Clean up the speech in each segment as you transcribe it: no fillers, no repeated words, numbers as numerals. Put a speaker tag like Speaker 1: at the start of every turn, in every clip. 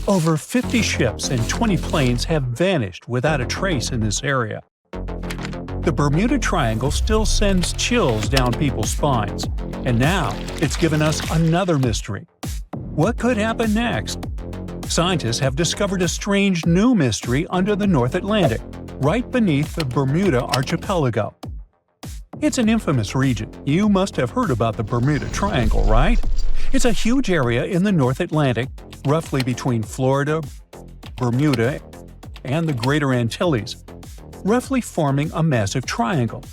Speaker 1: Over 50 ships and 20 planes have vanished without a trace in this area. The Bermuda Triangle still sends chills down people's spines, and now it's given us another mystery. What could happen next? Scientists have discovered a strange new mystery under the North Atlantic, right beneath the Bermuda Archipelago. It's an infamous region. You must have heard about the Bermuda Triangle, right? It's a huge area in the North Atlantic, roughly between Florida, Bermuda, and the Greater Antilles, roughly forming a massive triangle.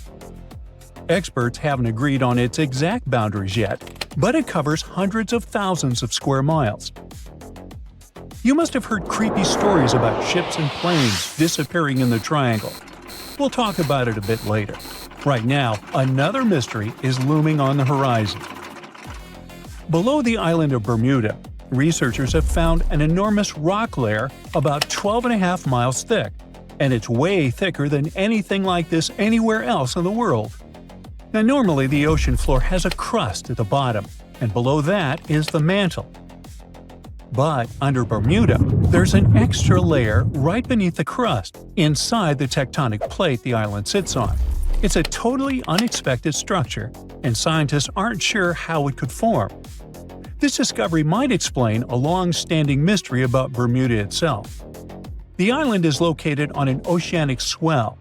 Speaker 1: Experts haven't agreed on its exact boundaries yet, but it covers hundreds of thousands of square miles. You must have heard creepy stories about ships and planes disappearing in the triangle. We'll talk about it a bit later. Right now, another mystery is looming on the horizon. Below the island of Bermuda, researchers have found an enormous rock layer about 12.5 miles thick, and it's way thicker than anything like this anywhere else in the world. Now, normally the ocean floor has a crust at the bottom, and below that is the mantle. But under Bermuda, there's an extra layer right beneath the crust, inside the tectonic plate the island sits on. It's a totally unexpected structure, and scientists aren't sure how it could form. This discovery might explain a long-standing mystery about Bermuda itself. The island is located on an oceanic swell.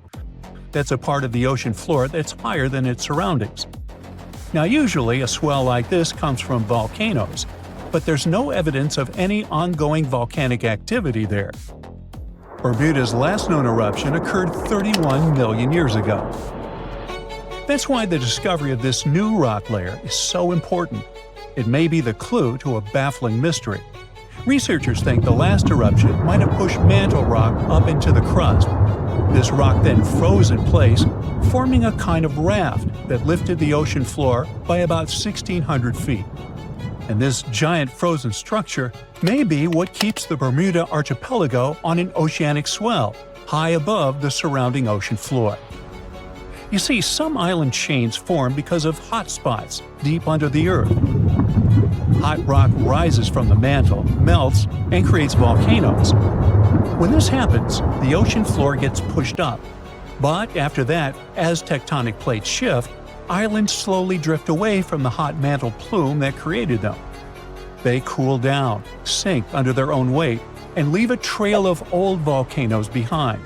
Speaker 1: That's a part of the ocean floor that's higher than its surroundings. Now, usually a swell like this comes from volcanoes, but there's no evidence of any ongoing volcanic activity there. Bermuda's last known eruption occurred 31 million years ago. That's why the discovery of this new rock layer is so important. It may be the clue to a baffling mystery. Researchers think the last eruption might have pushed mantle rock up into the crust. This rock then froze in place, forming a kind of raft that lifted the ocean floor by about 1,600 feet. And this giant frozen structure may be what keeps the Bermuda Archipelago on an oceanic swell, high above the surrounding ocean floor. You see, some island chains form because of hot spots deep under the earth. Hot rock rises from the mantle, melts, and creates volcanoes. When this happens, the ocean floor gets pushed up. But after that, as tectonic plates shift, islands slowly drift away from the hot mantle plume that created them. They cool down, sink under their own weight, and leave a trail of old volcanoes behind.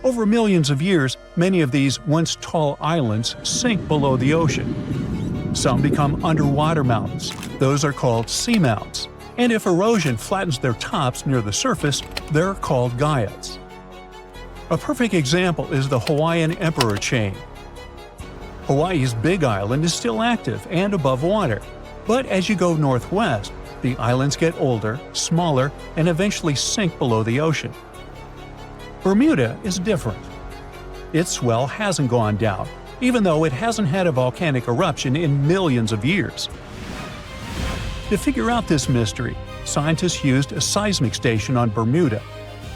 Speaker 1: Over millions of years, many of these once tall islands sink below the ocean. Some become underwater mountains. Those are called seamounts. And if erosion flattens their tops near the surface, they're called guyas. A perfect example is the Hawaiian Emperor chain. Hawaii's Big Island is still active and above water, but as you go northwest, the islands get older, smaller, and eventually sink below the ocean. Bermuda is different. Its swell hasn't gone down, even though it hasn't had a volcanic eruption in millions of years. To figure out this mystery, scientists used a seismic station on Bermuda.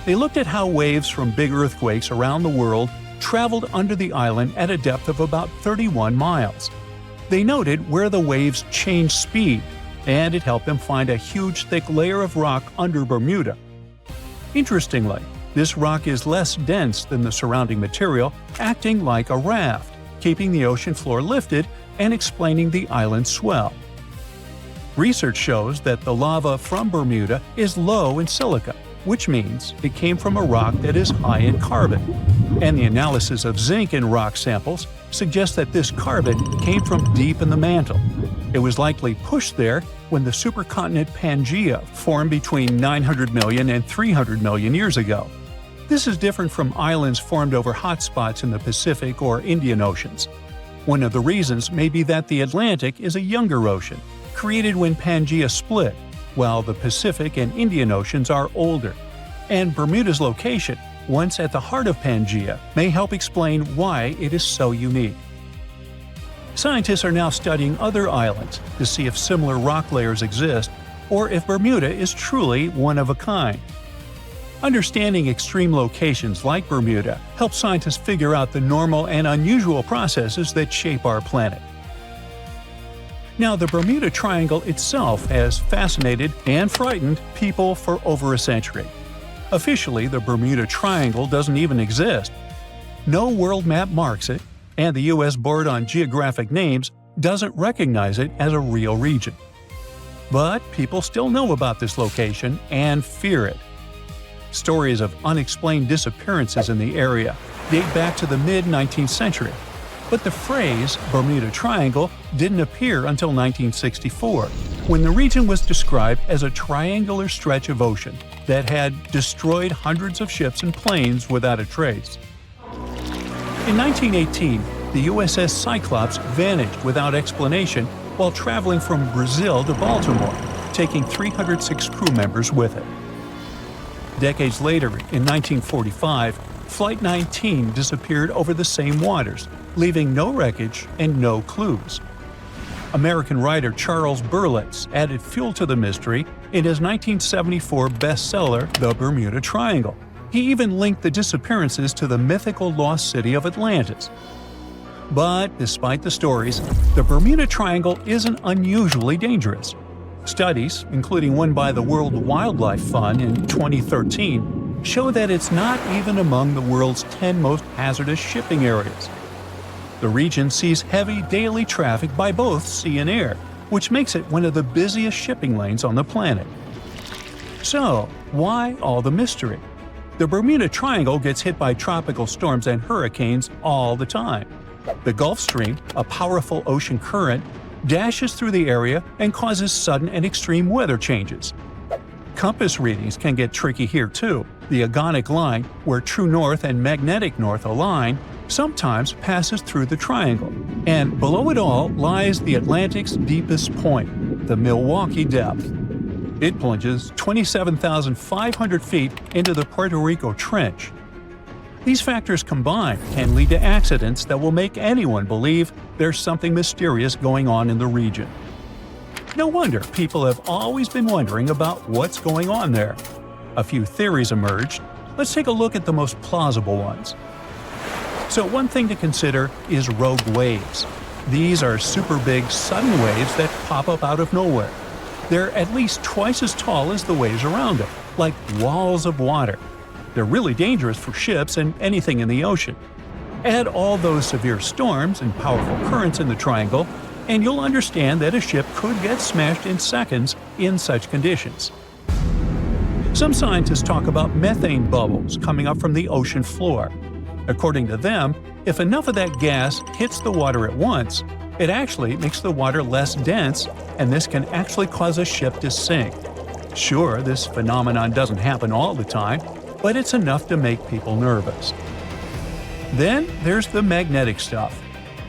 Speaker 1: They looked at how waves from big earthquakes around the world traveled under the island at a depth of about 31 miles. They noted where the waves changed speed, and it helped them find a huge thick layer of rock under Bermuda. Interestingly, this rock is less dense than the surrounding material, acting like a raft, keeping the ocean floor lifted and explaining the island's swell. Research shows that the lava from Bermuda is low in silica, which means it came from a rock that is high in carbon. And the analysis of zinc in rock samples suggests that this carbon came from deep in the mantle. It was likely pushed there when the supercontinent Pangaea formed between 900 million and 300 million years ago. This is different from islands formed over hotspots in the Pacific or Indian Oceans. One of the reasons may be that the Atlantic is a younger ocean, created when Pangaea split, while the Pacific and Indian Oceans are older. And Bermuda's location, once at the heart of Pangaea, may help explain why it is so unique. Scientists are now studying other islands to see if similar rock layers exist or if Bermuda is truly one of a kind. Understanding extreme locations like Bermuda helps scientists figure out the normal and unusual processes that shape our planet. Now, the Bermuda Triangle itself has fascinated and frightened people for over a century. Officially, the Bermuda Triangle doesn't even exist. No world map marks it, and the U.S. Board on Geographic Names doesn't recognize it as a real region. But people still know about this location and fear it. Stories of unexplained disappearances in the area date back to the mid-19th century, but the phrase Bermuda Triangle didn't appear until 1964, when the region was described as a triangular stretch of ocean that had destroyed hundreds of ships and planes without a trace. In 1918, the USS Cyclops vanished without explanation while traveling from Brazil to Baltimore, taking 306 crew members with it. Decades later, in 1945, Flight 19 disappeared over the same waters, leaving no wreckage and no clues. American writer Charles Berlitz added fuel to the mystery in his 1974 bestseller, The Bermuda Triangle. He even linked the disappearances to the mythical lost city of Atlantis. But despite the stories, the Bermuda Triangle isn't unusually dangerous. Studies, including one by the World Wildlife Fund in 2013, show that it's not even among the world's 10 most hazardous shipping areas. The region sees heavy daily traffic by both sea and air, which makes it one of the busiest shipping lanes on the planet. So, why all the mystery? The Bermuda Triangle gets hit by tropical storms and hurricanes all the time. The Gulf Stream, a powerful ocean current, dashes through the area and causes sudden and extreme weather changes. Compass readings can get tricky here too. The agonic line, where true north and magnetic north align, sometimes passes through the triangle. And below it all lies the Atlantic's deepest point, the Milwaukee Depth. It plunges 27,500 feet into the Puerto Rico Trench. These factors combined can lead to accidents that will make anyone believe there's something mysterious going on in the region. No wonder people have always been wondering about what's going on there. A few theories emerged. Let's take a look at the most plausible ones. So one thing to consider is rogue waves. These are super big, sudden waves that pop up out of nowhere. They're at least twice as tall as the waves around them, like walls of water. They're really dangerous for ships and anything in the ocean. Add all those severe storms and powerful currents in the triangle, and you'll understand that a ship could get smashed in seconds in such conditions. Some scientists talk about methane bubbles coming up from the ocean floor. According to them, if enough of that gas hits the water at once, it actually makes the water less dense, and this can actually cause a ship to sink. Sure, this phenomenon doesn't happen all the time, but it's enough to make people nervous. Then there's the magnetic stuff.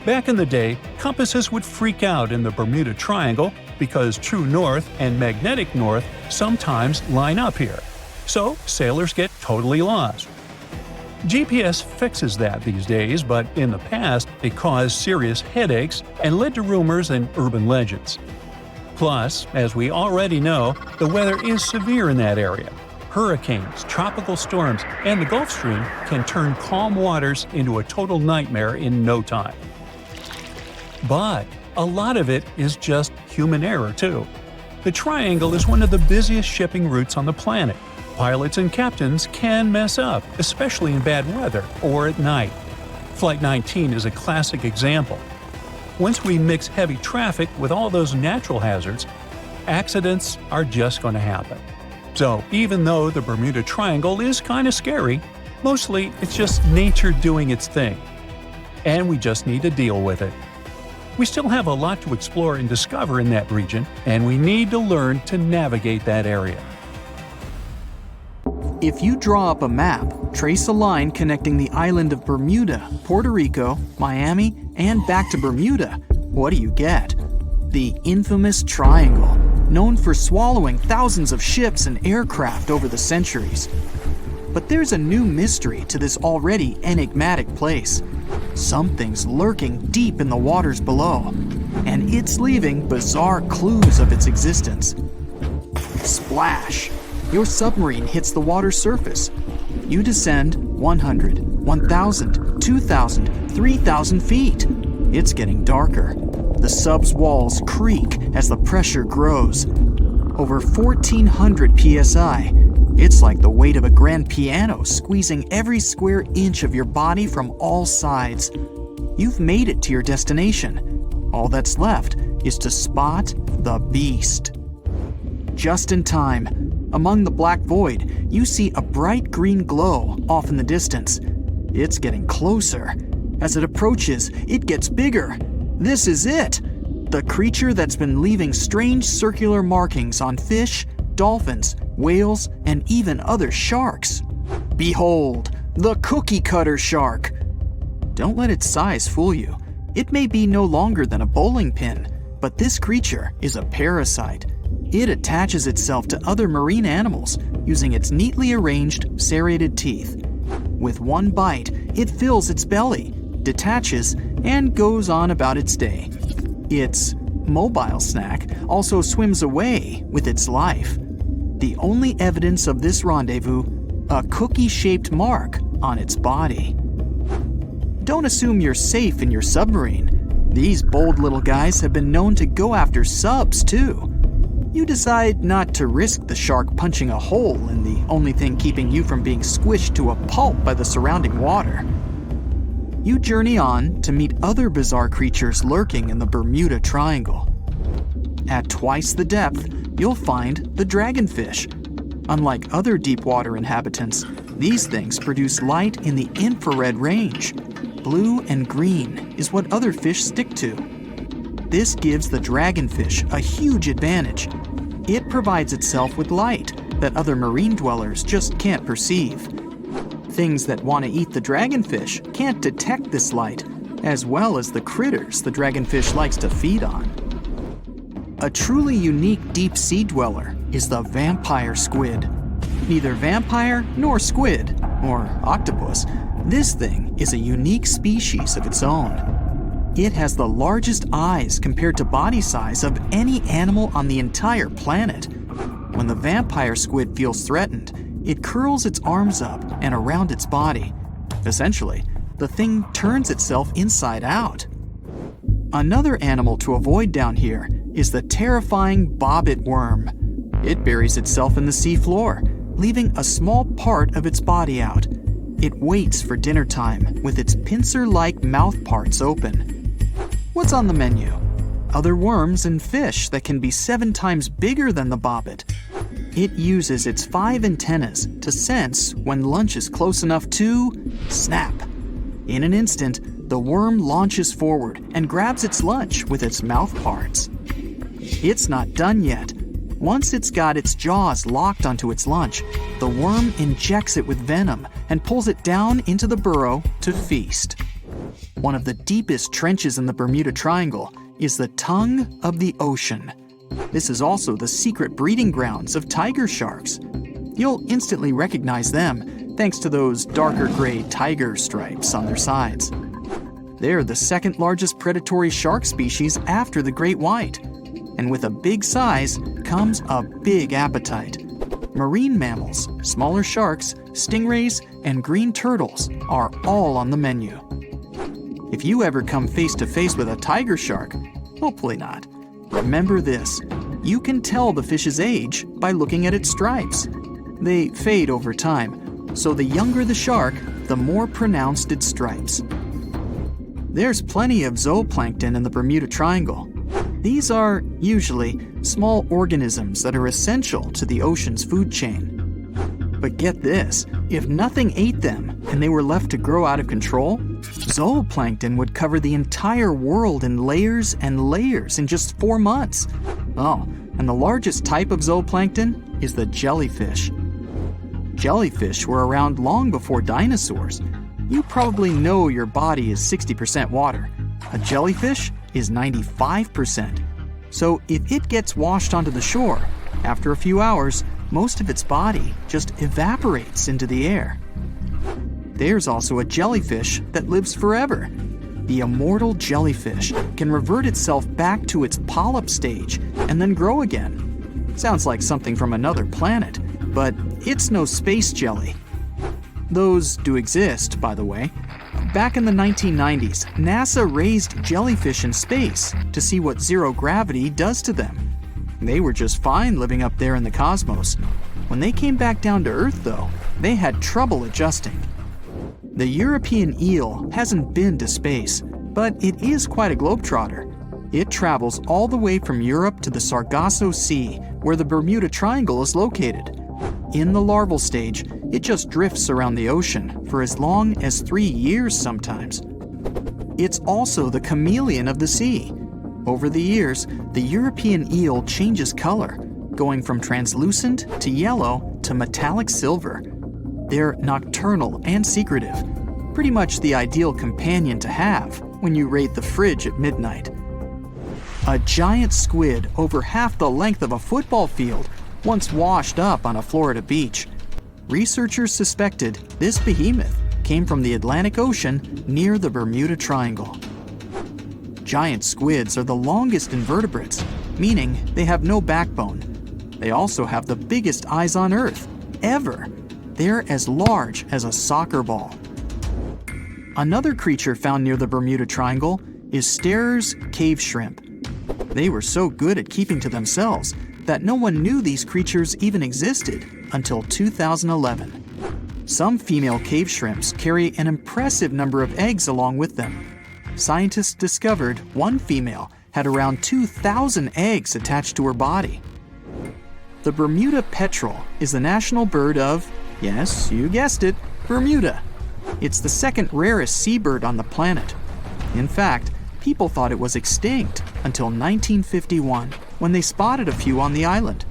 Speaker 1: Back in the day, compasses would freak out in the Bermuda Triangle because true north and magnetic north sometimes line up here. So sailors get totally lost. GPS fixes that these days, but in the past, it caused serious headaches and led to rumors and urban legends. Plus, as we already know, the weather is severe in that area. Hurricanes, tropical storms, and the Gulf Stream can turn calm waters into a total nightmare in no time. But a lot of it is just human error, too. The Triangle is one of the busiest shipping routes on the planet. Pilots and captains can mess up, especially in bad weather or at night. Flight 19 is a classic example. Once we mix heavy traffic with all those natural hazards, accidents are just going to happen. So even though the Bermuda Triangle is kind of scary, mostly it's just nature doing its thing. And we just need to deal with it. We still have a lot to explore and discover in that region, and we need to learn to navigate that area.
Speaker 2: If you draw up a map, trace a line connecting the island of Bermuda, Puerto Rico, Miami, and back to Bermuda, what do you get? The infamous Triangle, known for swallowing thousands of ships and aircraft over the centuries. But there's a new mystery to this already enigmatic place. Something's lurking deep in the waters below, and it's leaving bizarre clues of its existence. Splash! Your submarine hits the water surface. You descend 100, 1,000, 2,000, 3,000 feet. It's getting darker. The sub's walls creak as the pressure grows. Over 1,400 psi. It's like the weight of a grand piano squeezing every square inch of your body from all sides. You've made it to your destination. All that's left is to spot the beast. Just in time, among the black void, you see a bright green glow off in the distance. It's getting closer. As it approaches, it gets bigger. This is it! The creature that's been leaving strange circular markings on fish, dolphins, whales, and even other sharks. Behold, the cookie cutter shark! Don't let its size fool you. It may be no longer than a bowling pin, but this creature is a parasite. It attaches itself to other marine animals using its neatly arranged serrated teeth. With one bite, it fills its belly, detaches, and goes on about its day. Its mobile snack also swims away with its life. The only evidence of this rendezvous, a cookie-shaped mark on its body. Don't assume you're safe in your submarine. These bold little guys have been known to go after subs too. You decide not to risk the shark punching a hole in the only thing keeping you from being squished to a pulp by the surrounding water. You journey on to meet other bizarre creatures lurking in the Bermuda Triangle. At twice the depth, you'll find the dragonfish. Unlike other deep water inhabitants, these things produce light in the infrared range. Blue and green is what other fish stick to. This gives the dragonfish a huge advantage. It provides itself with light that other marine dwellers just can't perceive. Things that want to eat the dragonfish can't detect this light, as well as the critters the dragonfish likes to feed on. A truly unique deep-sea dweller is the vampire squid. Neither vampire nor squid, or octopus, this thing is a unique species of its own. It has the largest eyes compared to body size of any animal on the entire planet. When the vampire squid feels threatened, it curls its arms up and around its body. Essentially, the thing turns itself inside out. Another animal to avoid down here is the terrifying bobbit worm. It buries itself in the seafloor, leaving a small part of its body out. It waits for dinner time with its pincer-like mouth parts open. What's on the menu? Other worms and fish that can be 7 times bigger than the bobbit. It uses its 5 antennas to sense when lunch is close enough to snap. In an instant, the worm launches forward and grabs its lunch with its mouth parts. It's not done yet. Once it's got its jaws locked onto its lunch, the worm injects it with venom and pulls it down into the burrow to feast. One of the deepest trenches in the Bermuda Triangle is the tongue of the ocean. This is also the secret breeding grounds of tiger sharks. You'll instantly recognize them thanks to those darker gray tiger stripes on their sides. They're the second largest predatory shark species after the great white. And with a big size comes a big appetite. Marine mammals, smaller sharks, stingrays, and green turtles are all on the menu. If you ever come face to face with a tiger shark, hopefully not, remember this: you can tell the fish's age by looking at its stripes. They fade over time, so the younger the shark, the more pronounced its stripes. There's plenty of zooplankton in the Bermuda Triangle. These are, usually, small organisms that are essential to the ocean's food chain. But get this, if nothing ate them and they were left to grow out of control, zooplankton would cover the entire world in layers and layers in just 4 months. Oh, and the largest type of zooplankton is the jellyfish. Jellyfish were around long before dinosaurs. You probably know your body is 60% water. A jellyfish is 95%. So if it gets washed onto the shore, after a few hours, most of its body just evaporates into the air. There's also a jellyfish that lives forever. The immortal jellyfish can revert itself back to its polyp stage and then grow again. Sounds like something from another planet, but it's no space jelly. Those do exist, by the way. Back in the 1990s, NASA raised jellyfish in space to see what zero gravity does to them. They were just fine living up there in the cosmos. When they came back down to Earth, though, they had trouble adjusting. The European eel hasn't been to space, but it is quite a globetrotter. It travels all the way from Europe to the Sargasso Sea, where the Bermuda Triangle is located. In the larval stage, it just drifts around the ocean for as long as 3 years sometimes. It's also the chameleon of the sea. Over the years, the European eel changes color, going from translucent to yellow to metallic silver. They're nocturnal and secretive, pretty much the ideal companion to have when you raid the fridge at midnight. A giant squid over half the length of a football field once washed up on a Florida beach. Researchers suspected this behemoth came from the Atlantic Ocean near the Bermuda Triangle. Giant squids are the longest invertebrates, meaning they have no backbone. They also have the biggest eyes on Earth, ever. They're as large as a soccer ball. Another creature found near the Bermuda Triangle is Sterer's cave shrimp. They were so good at keeping to themselves that no one knew these creatures even existed until 2011. Some female cave shrimps carry an impressive number of eggs along with them. Scientists discovered one female had around 2,000 eggs attached to her body. The Bermuda petrel is the national bird of, yes, you guessed it, Bermuda. It's the second rarest seabird on the planet. In fact, people thought it was extinct until 1951, when they spotted a few on the island.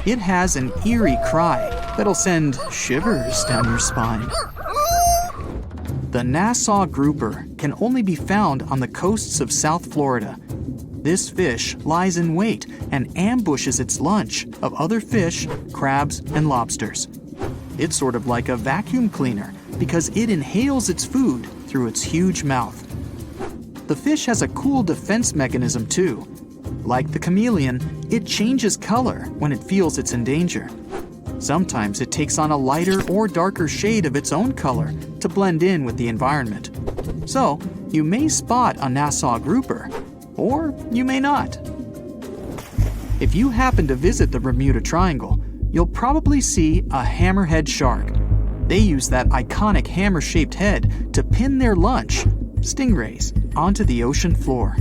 Speaker 2: It has an eerie cry that'll send shivers down your spine. The Nassau grouper can only be found on the coasts of South Florida. This fish lies in wait and ambushes its lunch of other fish, crabs, and lobsters. It's sort of like a vacuum cleaner because it inhales its food through its huge mouth. The fish has a cool defense mechanism too. Like the chameleon, it changes color when it feels it's in danger. Sometimes it takes on a lighter or darker shade of its own color to blend in with the environment. So, you may spot a Nassau grouper, or you may not. If you happen to visit the Bermuda Triangle, you'll probably see a hammerhead shark. They use that iconic hammer-shaped head to pin their lunch, stingrays, onto the ocean floor.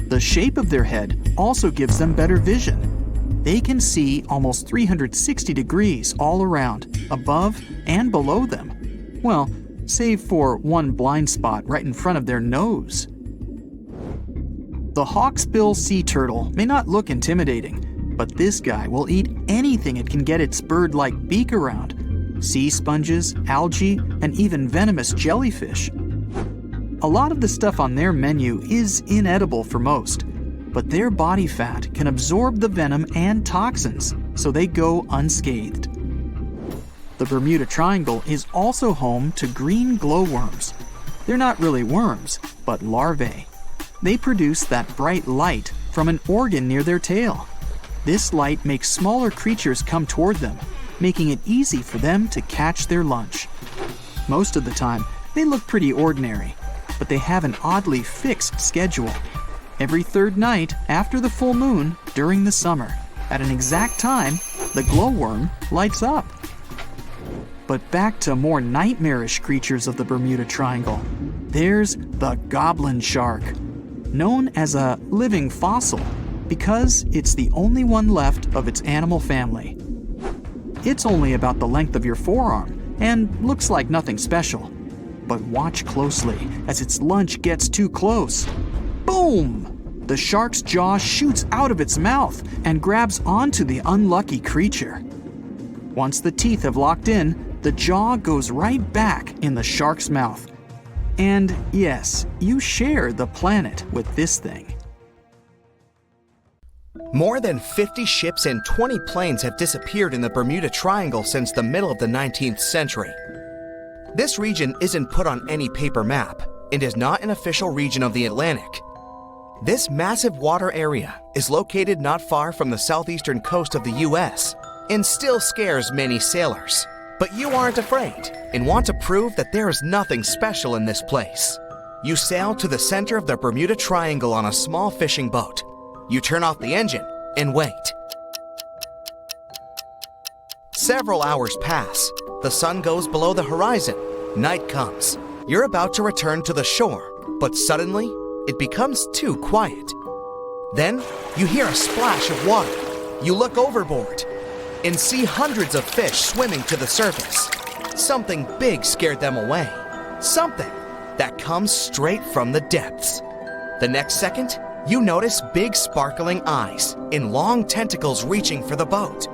Speaker 2: The shape of their head also gives them better vision. They can see almost 360 degrees all around, above and below them. Well, save for one blind spot right in front of their nose. The hawksbill sea turtle may not look intimidating, but this guy will eat anything it can get its bird-like beak around. Sea sponges, algae, and even venomous jellyfish. A lot of the stuff on their menu is inedible for most, but their body fat can absorb the venom and toxins, so they go unscathed. The Bermuda Triangle is also home to green glowworms. They're not really worms, but larvae. They produce that bright light from an organ near their tail. This light makes smaller creatures come toward them, making it easy for them to catch their lunch. Most of the time, they look pretty ordinary, but they have an oddly fixed schedule. Every third night after the full moon during the summer, at an exact time, the glowworm lights up. But back to more nightmarish creatures of the Bermuda Triangle. There's the goblin shark, known as a living fossil because it's the only one left of its animal family. It's only about the length of your forearm and looks like nothing special. But watch closely as its lunch gets too close. Boom! The shark's jaw shoots out of its mouth and grabs onto the unlucky creature. Once the teeth have locked in, the jaw goes right back in the shark's mouth. And yes, you share the planet with this thing.
Speaker 3: More than 50 ships and 20 planes have disappeared in the Bermuda Triangle since the middle of the 19th century. This region isn't put on any paper map and is not an official region of the Atlantic. This massive water area is located not far from the southeastern coast of the US and still scares many sailors. But you aren't afraid and want to prove that there is nothing special in this place. You sail to the center of the Bermuda Triangle on a small fishing boat. You turn off the engine and wait. Several hours pass. The sun goes below the horizon. Night comes. You're about to return to the shore, but suddenly, it becomes too quiet. Then, you hear a splash of water. You look overboard and see hundreds of fish swimming to the surface. Something big scared them away. Something that comes straight from the depths. The next second, you notice big sparkling eyes and long tentacles reaching for the boat.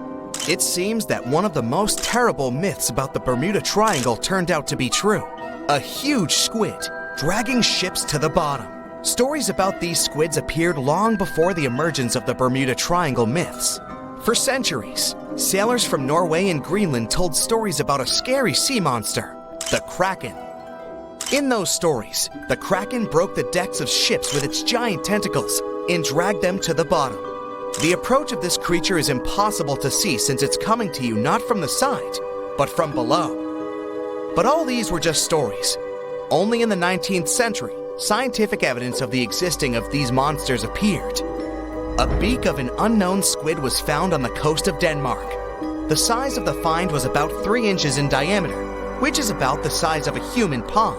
Speaker 3: It seems that one of the most terrible myths about the Bermuda Triangle turned out to be true. A huge squid dragging ships to the bottom. Stories about these squids appeared long before the emergence of the Bermuda Triangle myths. For centuries, sailors from Norway and Greenland told stories about a scary sea monster, the Kraken. In those stories, the Kraken broke the decks of ships with its giant tentacles and dragged them to the bottom. The approach of this creature is impossible to see since it's coming to you not from the side, but from below. But all these were just stories. Only in the 19th century, scientific evidence of the existing of these monsters appeared. A beak of an unknown squid was found on the coast of Denmark. The size of the find was about 3 inches in diameter, which is about the size of a human palm.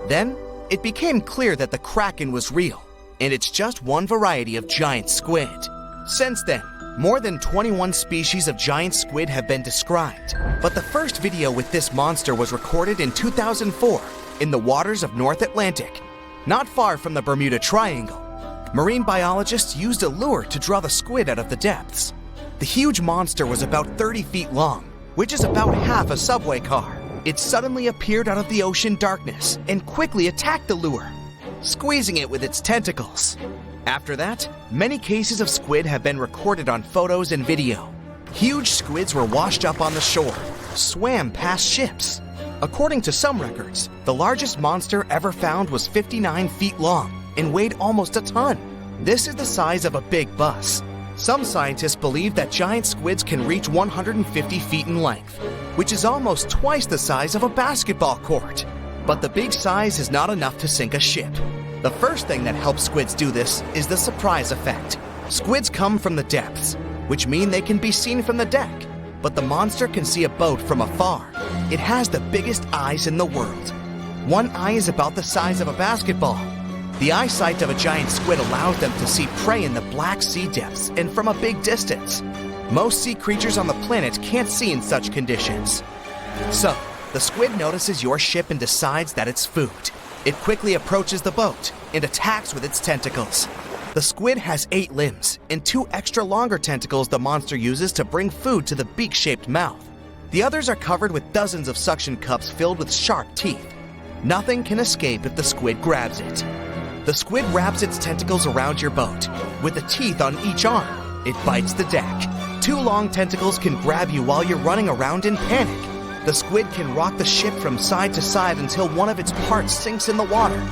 Speaker 3: Then, it became clear that the Kraken was real, and it's just one variety of giant squid. Since then, more than 21 species of giant squid have been described, but the first video with this monster was recorded in 2004 in the waters of North Atlantic, not far from the Bermuda Triangle. Marine biologists used a lure to draw the squid out of the depths. The huge monster was about 30 feet long, which is about half a subway car. It suddenly appeared out of the ocean darkness and quickly attacked the lure, squeezing it with its tentacles. After that, many cases of squid have been recorded on photos and video. Huge squids were washed up on the shore, swam past ships. According to some records, the largest monster ever found was 59 feet long and weighed almost a ton. This is the size of a big bus. Some scientists believe that giant squids can reach 150 feet in length, which is almost twice the size of a basketball court. But the big size is not enough to sink a ship. The first thing that helps squids do this is the surprise effect. Squids come from the depths, which mean they can be seen from the deck, but the monster can see a boat from afar. It has the biggest eyes in the world. One eye is about the size of a basketball. The eyesight of a giant squid allows them to see prey in the Black Sea depths and from a big distance. Most sea creatures on the planet can't see in such conditions. So, the squid notices your ship and decides that it's food. It quickly approaches the boat and attacks with its tentacles. The squid has 8 limbs and 2 extra longer tentacles the monster uses to bring food to the beak-shaped mouth. The others are covered with dozens of suction cups filled with sharp teeth. Nothing can escape if the squid grabs it. The squid wraps its tentacles around your boat. With the teeth on each arm, it bites the deck. 2 long tentacles can grab you while you're running around in panic. The squid can rock the ship from side to side until one of its parts sinks in the water.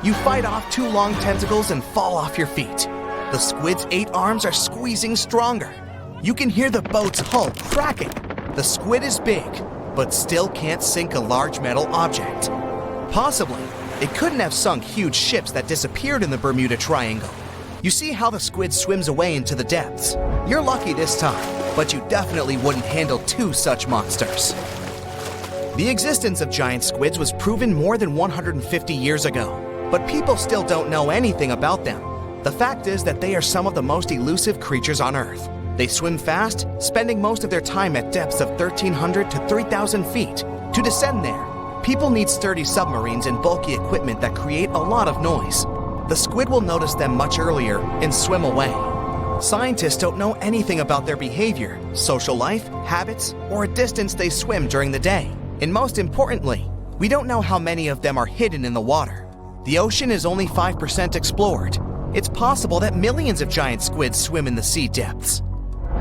Speaker 3: You fight off 2 long tentacles and fall off your feet. The squid's 8 arms are squeezing stronger. You can hear the boat's hull cracking. The squid is big, but still can't sink a large metal object. Possibly, it couldn't have sunk huge ships that disappeared in the Bermuda Triangle. You see how the squid swims away into the depths. You're lucky this time, but you definitely wouldn't handle 2 such monsters. The existence of giant squids was proven more than 150 years ago, but people still don't know anything about them. The fact is that they are some of the most elusive creatures on Earth. They swim fast, spending most of their time at depths of 1,300 to 3,000 feet. To descend there, people need sturdy submarines and bulky equipment that create a lot of noise. The squid will notice them much earlier and swim away. Scientists don't know anything about their behavior, social life, habits, or a distance they swim during the day. And most importantly, we don't know how many of them are hidden in the water. The ocean is only 5% explored. It's possible that millions of giant squids swim in the sea depths.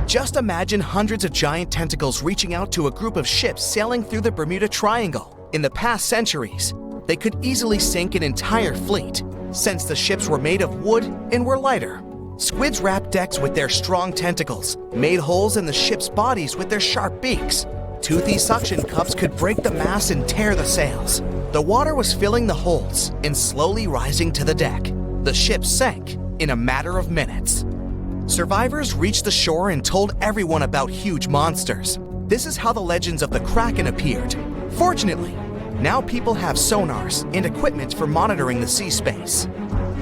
Speaker 3: Just imagine hundreds of giant tentacles reaching out to a group of ships sailing through the Bermuda Triangle. In the past centuries, they could easily sink an entire fleet, since the ships were made of wood and were lighter. Squids wrapped decks with their strong tentacles, made holes in the ship's bodies with their sharp beaks. Toothy suction cups could break the mast and tear the sails. The water was filling the holds and slowly rising to the deck. The ship sank in a matter of minutes. Survivors reached the shore and told everyone about huge monsters. This is how the legends of the Kraken appeared. Fortunately, now people have sonars and equipment for monitoring the sea space.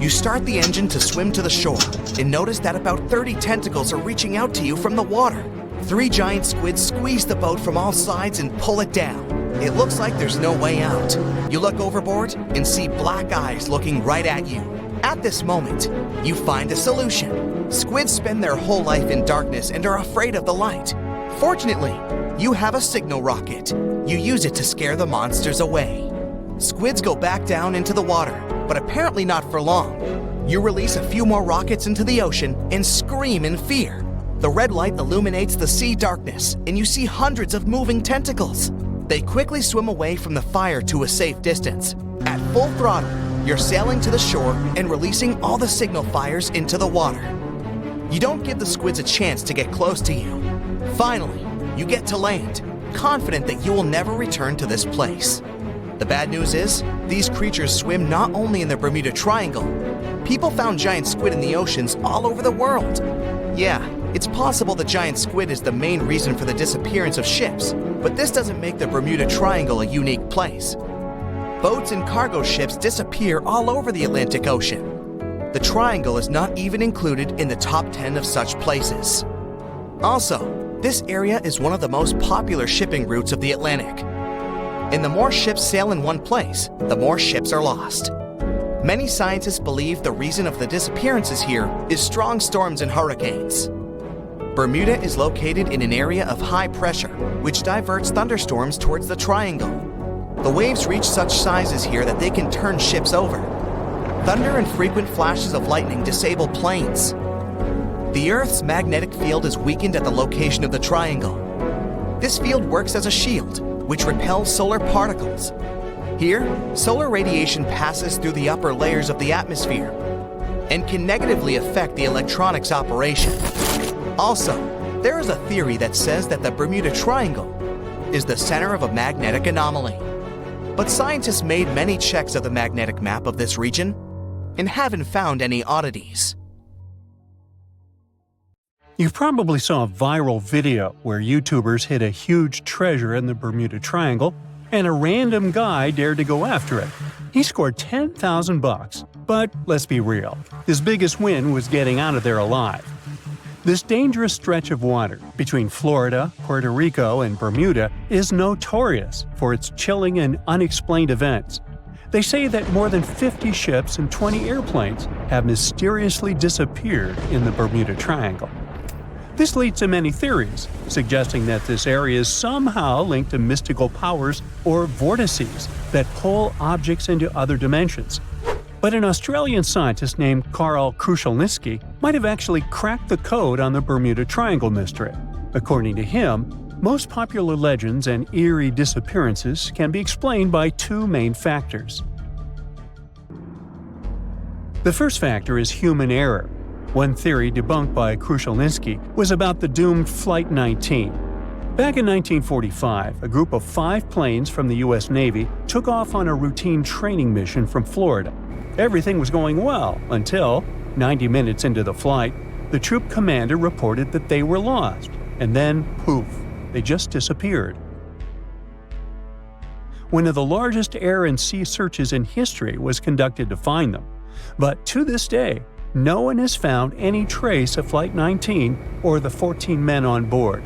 Speaker 3: You start the engine to swim to the shore and notice that about 30 tentacles are reaching out to you from the water. 3 giant squids squeeze the boat from all sides and pull it down. It looks like there's no way out. You look overboard and see black eyes looking right at you. At this moment, you find a solution. Squids spend their whole life in darkness and are afraid of the light. Fortunately, you have a signal rocket. You use it to scare the monsters away. Squids go back down into the water, but apparently not for long. You release a few more rockets into the ocean and scream in fear. The red light illuminates the sea darkness, and you see hundreds of moving tentacles. They quickly swim away from the fire to a safe distance. At full throttle, you're sailing to the shore and releasing all the signal fires into the water. You don't give the squids a chance to get close to you. Finally, you get to land, confident that you will never return to this place. The bad news is, these creatures swim not only in the Bermuda Triangle. People found giant squid in the oceans all over the world. Yeah, it's possible the giant squid is the main reason for the disappearance of ships, but this doesn't make the Bermuda Triangle a unique place. Boats and cargo ships disappear all over the Atlantic Ocean. The Triangle is not even included in the top 10 of such places. Also, this area is one of the most popular shipping routes of the Atlantic. And the more ships sail in one place, the more ships are lost. Many scientists believe the reason of the disappearances here is strong storms and hurricanes. Bermuda is located in an area of high pressure, which diverts thunderstorms towards the Triangle. The waves reach such sizes here that they can turn ships over. Thunder and frequent flashes of lightning disable planes. The Earth's magnetic field is weakened at the location of the Triangle. This field works as a shield, which repels solar particles. Here, solar radiation passes through the upper layers of the atmosphere and can negatively affect the electronics operation. Also, there is a theory that says that the Bermuda Triangle is the center of a magnetic anomaly. But scientists made many checks of the magnetic map of this region and haven't found any oddities.
Speaker 1: You probably saw a viral video where YouTubers hid a huge treasure in the Bermuda Triangle, and a random guy dared to go after it. He scored $10,000, but let's be real, his biggest win was getting out of there alive. This dangerous stretch of water between Florida, Puerto Rico, and Bermuda is notorious for its chilling and unexplained events. They say that more than 50 ships and 20 airplanes have mysteriously disappeared in the Bermuda Triangle. This leads to many theories, suggesting that this area is somehow linked to mystical powers or vortices that pull objects into other dimensions. But an Australian scientist named Karl Kruszelnicki might have actually cracked the code on the Bermuda Triangle mystery. According to him, most popular legends and eerie disappearances can be explained by 2 main factors. The first factor is human error. One theory debunked by Kruszelnicki was about the doomed Flight 19. Back in 1945, a group of 5 planes from the U.S. Navy took off on a routine training mission from Florida. Everything was going well until, 90 minutes into the flight, the troop commander reported that they were lost, and then, poof, they just disappeared. One of the largest air and sea searches in history was conducted to find them, but to this day, no one has found any trace of Flight 19 or the 14 men on board.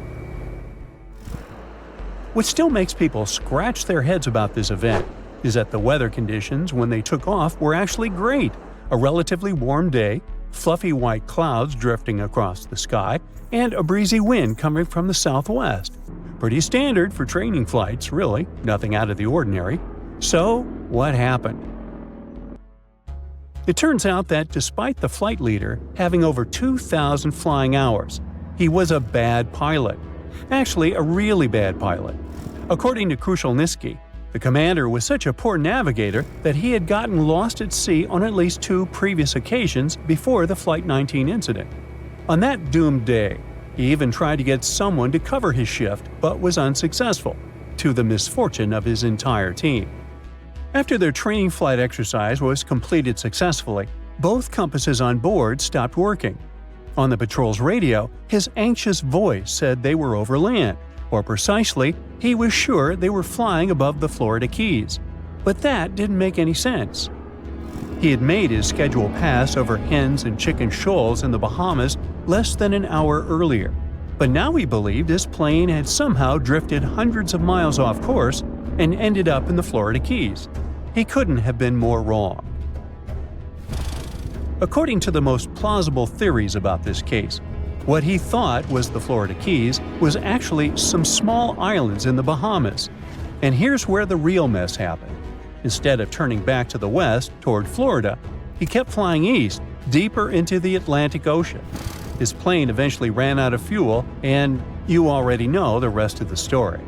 Speaker 1: What still makes people scratch their heads about this event is that the weather conditions when they took off were actually great. A relatively warm day, fluffy white clouds drifting across the sky, and a breezy wind coming from the southwest. Pretty standard for training flights, really, nothing out of the ordinary. So, what happened? It turns out that despite the flight leader having over 2,000 flying hours, he was a bad pilot. Actually, a really bad pilot. According to Kruszelnicki, the commander was such a poor navigator that he had gotten lost at sea on at least 2 previous occasions before the Flight 19 incident. On that doomed day, He even tried to get someone to cover his shift, but was unsuccessful, to the misfortune of his entire team. After their training flight exercise was completed successfully, both compasses on board stopped working. On the patrol's radio, his anxious voice said they were over land, or precisely, he was sure they were flying above the Florida Keys. But that didn't make any sense. He had made his scheduled pass over hens and chicken shoals in the Bahamas less than an hour earlier, but now he believed his plane had somehow drifted hundreds of miles off course and ended up in the Florida Keys. He couldn't have been more wrong. According to the most plausible theories about this case, what he thought was the Florida Keys was actually some small islands in the Bahamas. And here's where the real mess happened. Instead of turning back to the west, toward Florida, he kept flying east, deeper into the Atlantic Ocean. His plane eventually ran out of fuel, and you already know the rest of the story.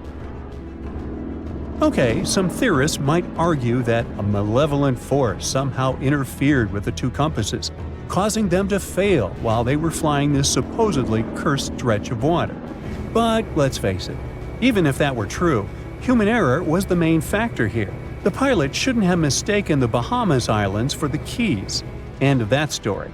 Speaker 1: Okay, some theorists might argue that a malevolent force somehow interfered with the two compasses, causing them to fail while they were flying this supposedly cursed stretch of water. But let's face it, even if that were true, human error was the main factor here. The pilot shouldn't have mistaken the Bahamas Islands for the Keys. End of that story.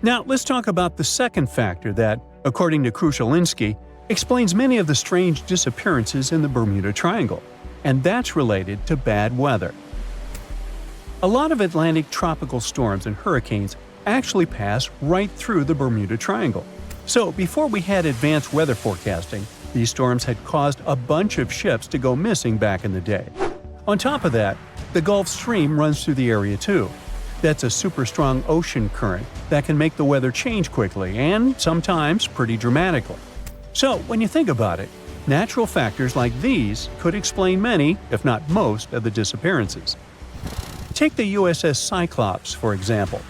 Speaker 1: Now, let's talk about the second factor that, according to Krushelinski, explains many of the strange disappearances in the Bermuda Triangle, and that's related to bad weather. A lot of Atlantic tropical storms and hurricanes actually pass right through the Bermuda Triangle. So, before we had advanced weather forecasting, these storms had caused a bunch of ships to go missing back in the day. On top of that, the Gulf Stream runs through the area too. That's a super strong ocean current that can make the weather change quickly and sometimes pretty dramatically. So, when you think about it, natural factors like these could explain many, if not most, of the disappearances. Take the USS Cyclops, for example.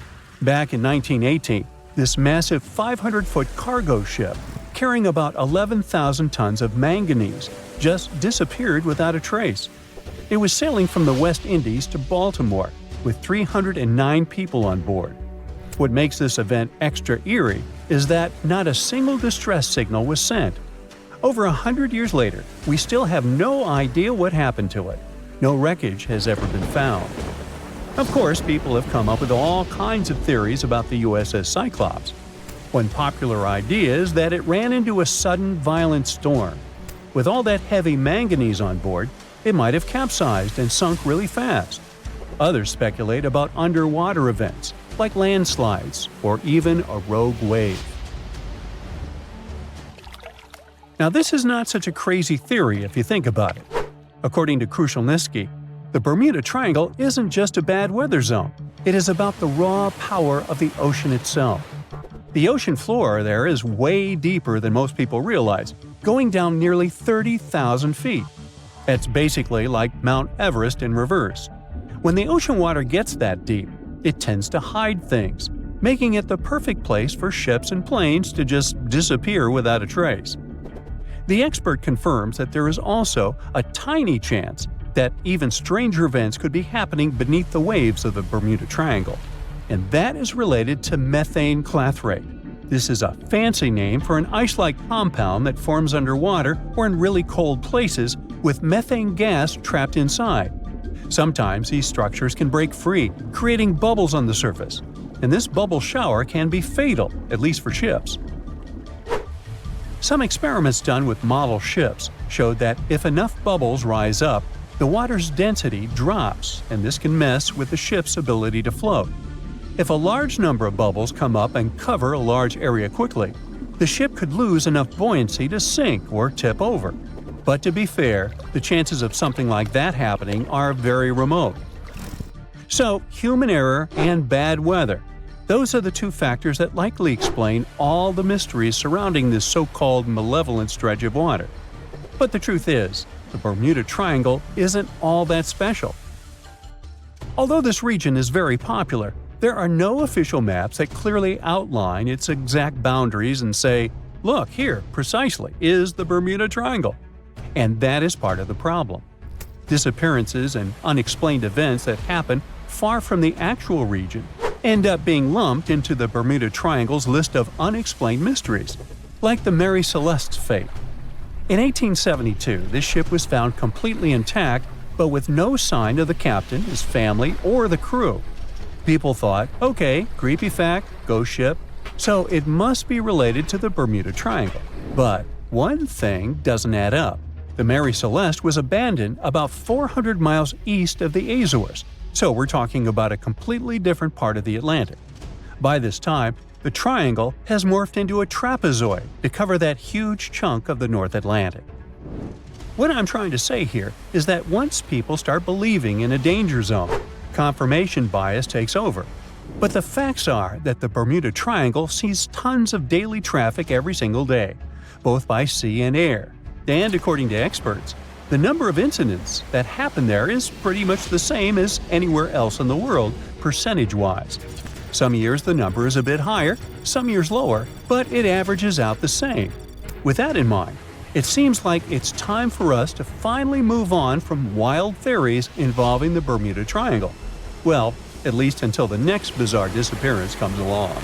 Speaker 1: Back in 1918, this massive 500-foot cargo ship, carrying about 11,000 tons of manganese, just disappeared without a trace. It was sailing from the West Indies to Baltimore, with 309 people on board. What makes this event extra eerie is that not a single distress signal was sent. Over 100 years later, we still have no idea what happened to it. No wreckage has ever been found. Of course, people have come up with all kinds of theories about the USS Cyclops. One popular idea is that it ran into a sudden, violent storm. With all that heavy manganese on board, it might have capsized and sunk really fast. Others speculate about underwater events, like landslides or even a rogue wave. Now, this is not such a crazy theory if you think about it. According to Krushelinski, the Bermuda Triangle isn't just a bad weather zone. It is about the raw power of the ocean itself. The ocean floor there is way deeper than most people realize, going down nearly 30,000 feet. That's basically like Mount Everest in reverse. When the ocean water gets that deep, it tends to hide things, making it the perfect place for ships and planes to just disappear without a trace. The expert confirms that there is also a tiny chance that even stranger events could be happening beneath the waves of the Bermuda Triangle, and that is related to methane clathrate. This is a fancy name for an ice-like compound that forms underwater or in really cold places with methane gas trapped inside. Sometimes these structures can break free, creating bubbles on the surface, and this bubble shower can be fatal, at least for ships. Some experiments done with model ships showed that if enough bubbles rise up, the water's density drops, and this can mess with the ship's ability to float. If a large number of bubbles come up and cover a large area quickly, the ship could lose enough buoyancy to sink or tip over. But to be fair, the chances of something like that happening are very remote. So, human error and bad weather. Those are the two factors that likely explain all the mysteries surrounding this so-called malevolent stretch of water. But the truth is, the Bermuda Triangle isn't all that special. Although this region is very popular, there are no official maps that clearly outline its exact boundaries and say, look, here, precisely, is the Bermuda Triangle. And that is part of the problem. Disappearances and unexplained events that happen far from the actual region end up being lumped into the Bermuda Triangle's list of unexplained mysteries, like the Mary Celeste's fate. In 1872, this ship was found completely intact, but with no sign of the captain, his family, or the crew. People thought, okay, creepy fact, ghost ship, so it must be related to the Bermuda Triangle. But one thing doesn't add up. The Mary Celeste was abandoned about 400 miles east of the Azores, so we're talking about a completely different part of the Atlantic. By this time, the triangle has morphed into a trapezoid to cover that huge chunk of the North Atlantic. What I'm trying to say here is that once people start believing in a danger zone, confirmation bias takes over. But the facts are that the Bermuda Triangle sees tons of daily traffic every single day, both by sea and air. And according to experts, the number of incidents that happen there is pretty much the same as anywhere else in the world, percentage-wise. Some years the number is a bit higher, some years lower, but it averages out the same. With that in mind, it seems like it's time for us to finally move on from wild theories involving the Bermuda Triangle. Well, at least until the next bizarre disappearance comes along.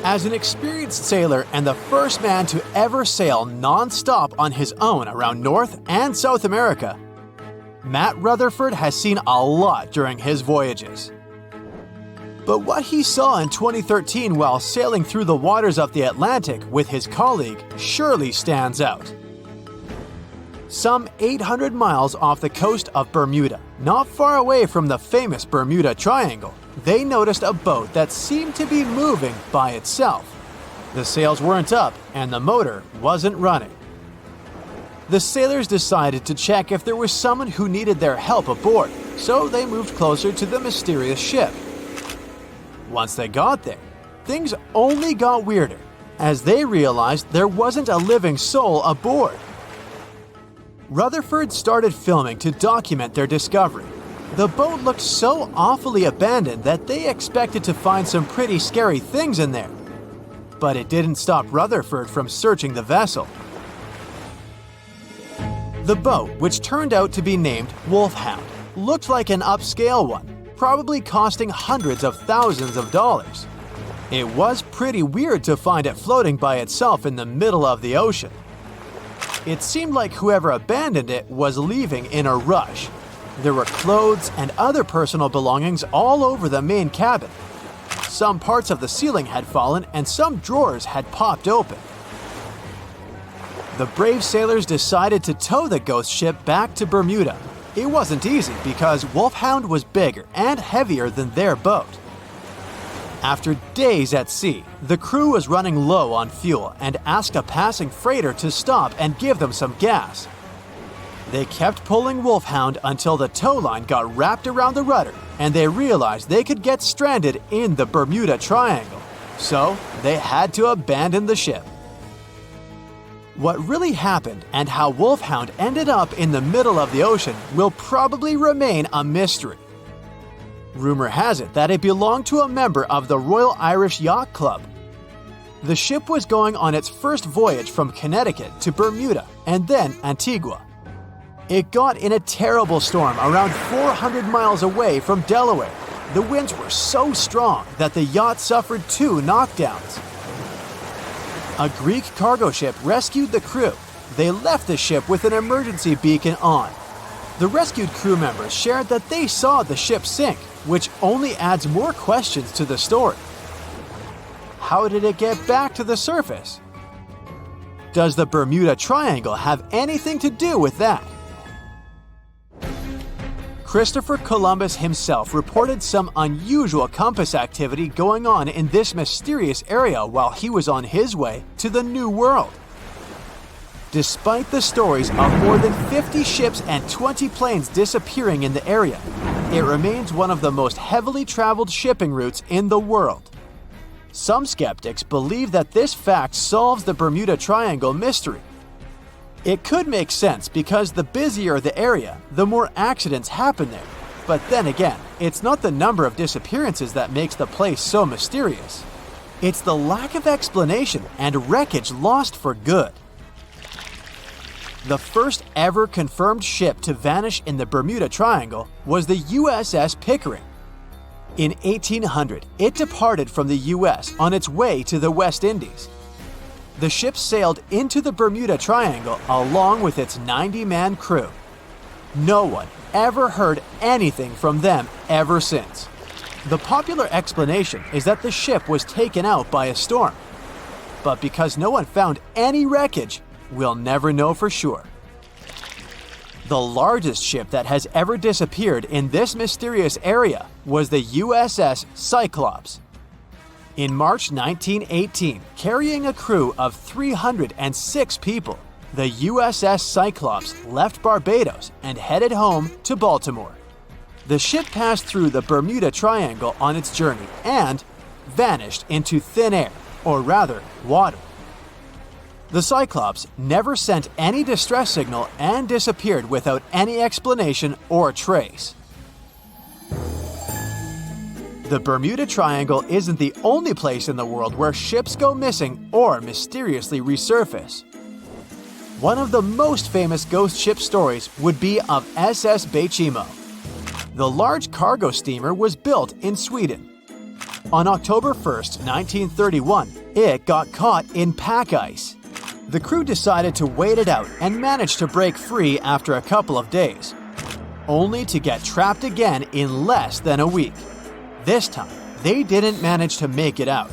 Speaker 4: As an experienced sailor and the first man to ever sail non-stop on his own around North and South America, Matt Rutherford has seen a lot during his voyages. But what he saw in 2013 while sailing through the waters of the Atlantic with his colleague surely stands out. Some 800 miles off the coast of Bermuda, not far away from the famous Bermuda Triangle, they noticed a boat that seemed to be moving by itself. The sails weren't up and the motor wasn't running. The sailors decided to check if there was someone who needed their help aboard, so they moved closer to the mysterious ship. Once they got there, things only got weirder, as they realized there wasn't a living soul aboard. Rutherford started filming to document their discovery. The boat looked so awfully abandoned that they expected to find some pretty scary things in there. But it didn't stop Rutherford from searching the vessel. The boat, which turned out to be named Wolfhound, looked like an upscale one, probably costing hundreds of thousands of dollars. It was pretty weird to find it floating by itself in the middle of the ocean. It seemed like whoever abandoned it was leaving in a rush. There were clothes and other personal belongings all over the main cabin. Some parts of the ceiling had fallen and some drawers had popped open. The brave sailors decided to tow the ghost ship back to Bermuda. It wasn't easy because Wolfhound was bigger and heavier than their boat. After days at sea, the crew was running low on fuel and asked a passing freighter to stop and give them some gas. They kept pulling Wolfhound until the tow line got wrapped around the rudder and they realized they could get stranded in the Bermuda Triangle. So they had to abandon the ship. What really happened and how Wolfhound ended up in the middle of the ocean will probably remain a mystery. Rumor has it that it belonged to a member of the Royal Irish Yacht Club. The ship was going on its first voyage from Connecticut to Bermuda and then Antigua. It got in a terrible storm around 400 miles away from Delaware. The winds were so strong that the yacht suffered 2 knockdowns. A Greek cargo ship rescued the crew. They left the ship with an emergency beacon on. The rescued crew members shared that they saw the ship sink, which only adds more questions to the story. How did it get back to the surface? Does the Bermuda Triangle have anything to do with that? Christopher Columbus himself reported some unusual compass activity going on in this mysterious area while he was on his way to the New World. Despite the stories of more than 50 ships and 20 planes disappearing in the area, it remains one of the most heavily traveled shipping routes in the world. Some skeptics believe that this fact solves the Bermuda Triangle mystery. It could make sense because the busier the area, the more accidents happen there. But then again, it's not the number of disappearances that makes the place so mysterious. It's the lack of explanation and wreckage lost for good. The first ever confirmed ship to vanish in the Bermuda Triangle was the USS Pickering. In 1800, it departed from the US on its way to the West Indies. The ship sailed into the Bermuda Triangle along with its 90-man crew. No one ever heard anything from them ever since. The popular explanation is that the ship was taken out by a storm. But because no one found any wreckage, we'll never know for sure. The largest ship that has ever disappeared in this mysterious area was the USS Cyclops. In March 1918, carrying a crew of 306 people, the USS Cyclops left Barbados and headed home to Baltimore. The ship passed through the Bermuda Triangle on its journey and vanished into thin air, or rather, water. The Cyclops never sent any distress signal and disappeared without any explanation or trace. The Bermuda Triangle isn't the only place in the world where ships go missing or mysteriously resurface. One of the most famous ghost ship stories would be of SS Bechimo. The large cargo steamer was built in Sweden. On October 1st, 1931, it got caught in pack ice. The crew decided to wait it out and managed to break free after a couple of days, only to get trapped again in less than a week. This time, they didn't manage to make it out.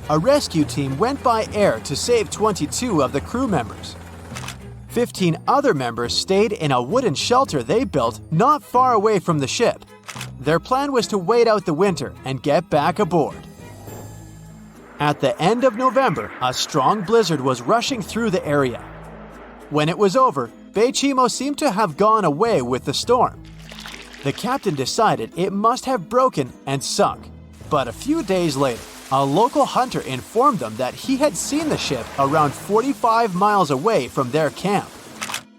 Speaker 4: A rescue team went by air to save 22 of the crew members. 15 other members stayed in a wooden shelter they built not far away from the ship. Their plan was to wait out the winter and get back aboard. At the end of November, a strong blizzard was rushing through the area. When it was over, Bechimo seemed to have gone away with the storm. The captain decided it must have broken and sunk, but a few days later, a local hunter informed them that he had seen the ship around 45 miles away from their camp.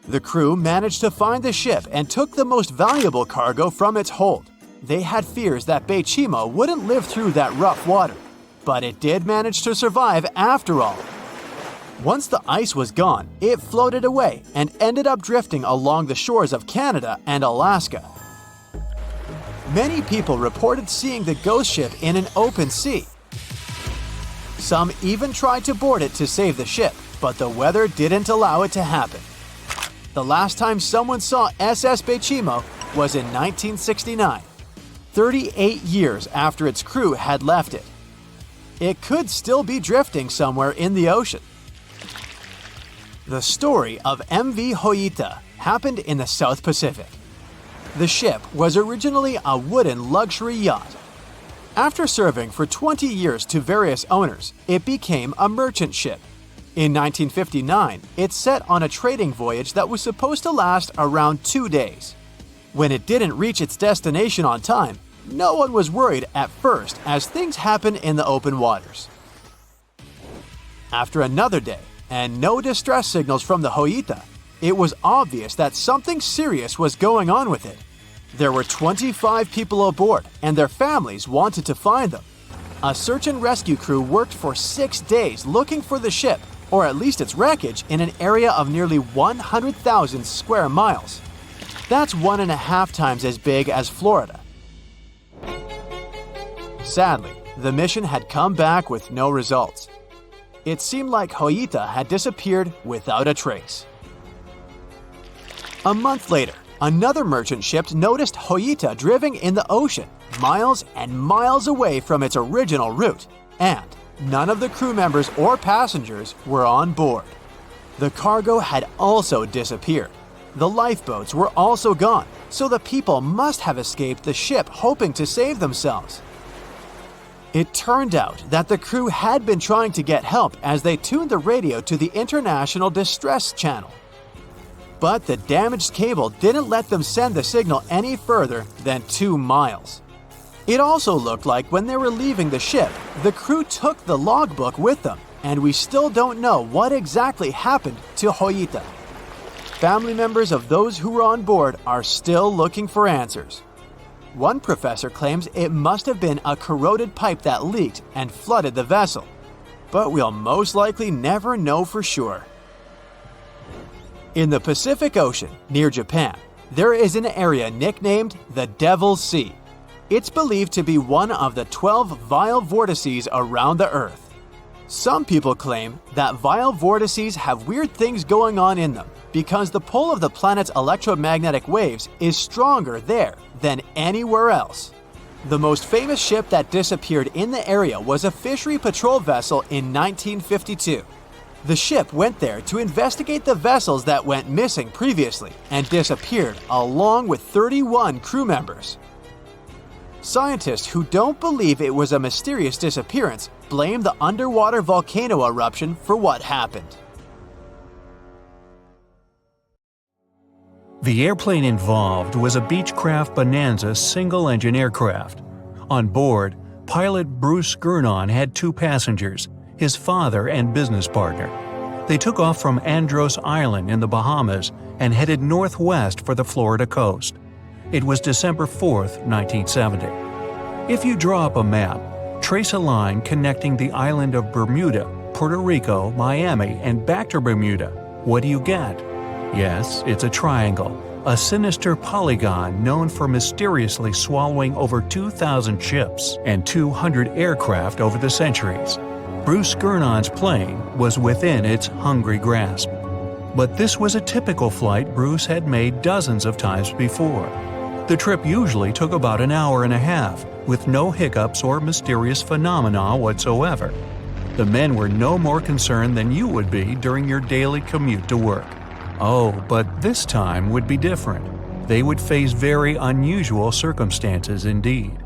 Speaker 4: The crew managed to find the ship and took the most valuable cargo from its hold. They had fears that Bechimo wouldn't live through that rough water, but it did manage to survive after all. Once the ice was gone, it floated away and ended up drifting along the shores of Canada and Alaska. Many people reported seeing the ghost ship in an open sea. Some even tried to board it to save the ship, but the weather didn't allow it to happen. The last time someone saw SS Bechimo was in 1969, 38 years after its crew had left it. It could still be drifting somewhere in the ocean. The story of MV Hoita happened in the South Pacific. The ship was originally a wooden luxury yacht. After serving for 20 years to various owners, it became a merchant ship. In 1959, it set on a trading voyage that was supposed to last around 2 days. When it didn't reach its destination on time, no one was worried at first, as things happen in the open waters. After another day, and no distress signals from the Hoita, it was obvious that something serious was going on with it. There were 25 people aboard, and their families wanted to find them. A search and rescue crew worked for 6 days looking for the ship, or at least its wreckage, in an area of nearly 100,000 square miles. That's 1.5 times as big as Florida. Sadly, the mission had come back with no results. It seemed like Hoita had disappeared without a trace. A month later, another merchant ship noticed Hoita drifting in the ocean, miles and miles away from its original route, and none of the crew members or passengers were on board. The cargo had also disappeared. The lifeboats were also gone, so the people must have escaped the ship hoping to save themselves. It turned out that the crew had been trying to get help as they tuned the radio to the International Distress Channel. But the damaged cable didn't let them send the signal any further than 2 miles. It also looked like when they were leaving the ship, the crew took the logbook with them, and we still don't know what exactly happened to Hoita. Family members of those who were on board are still looking for answers. One professor claims it must have been a corroded pipe that leaked and flooded the vessel, but we'll most likely never know for sure. In the Pacific Ocean, near Japan, there is an area nicknamed the Devil's Sea. It's believed to be one of the 12 vile vortices around the Earth. Some people claim that vile vortices have weird things going on in them because the pull of the planet's electromagnetic waves is stronger there than anywhere else. The most famous ship that disappeared in the area was a fishery patrol vessel in 1952. The ship went there to investigate the vessels that went missing previously and disappeared along with 31 crew members. Scientists who don't believe it was a mysterious disappearance blame the underwater volcano eruption for what happened.
Speaker 1: The airplane involved was a Beechcraft Bonanza single-engine aircraft. On board, pilot Bruce Gurnon had 2 passengers, his father and business partner. They took off from Andros Island in the Bahamas and headed northwest for the Florida coast. It was December 4, 1970. If you draw up a map, trace a line connecting the island of Bermuda, Puerto Rico, Miami, and back to Bermuda, what do you get? Yes, it's a triangle, a sinister polygon known for mysteriously swallowing over 2,000 ships and 200 aircraft over the centuries. Bruce Gurnon's plane was within its hungry grasp. But this was a typical flight Bruce had made dozens of times before. The trip usually took about an hour and a half, with no hiccups or mysterious phenomena whatsoever. The men were no more concerned than you would be during your daily commute to work. Oh, but this time would be different. They would face very unusual circumstances indeed.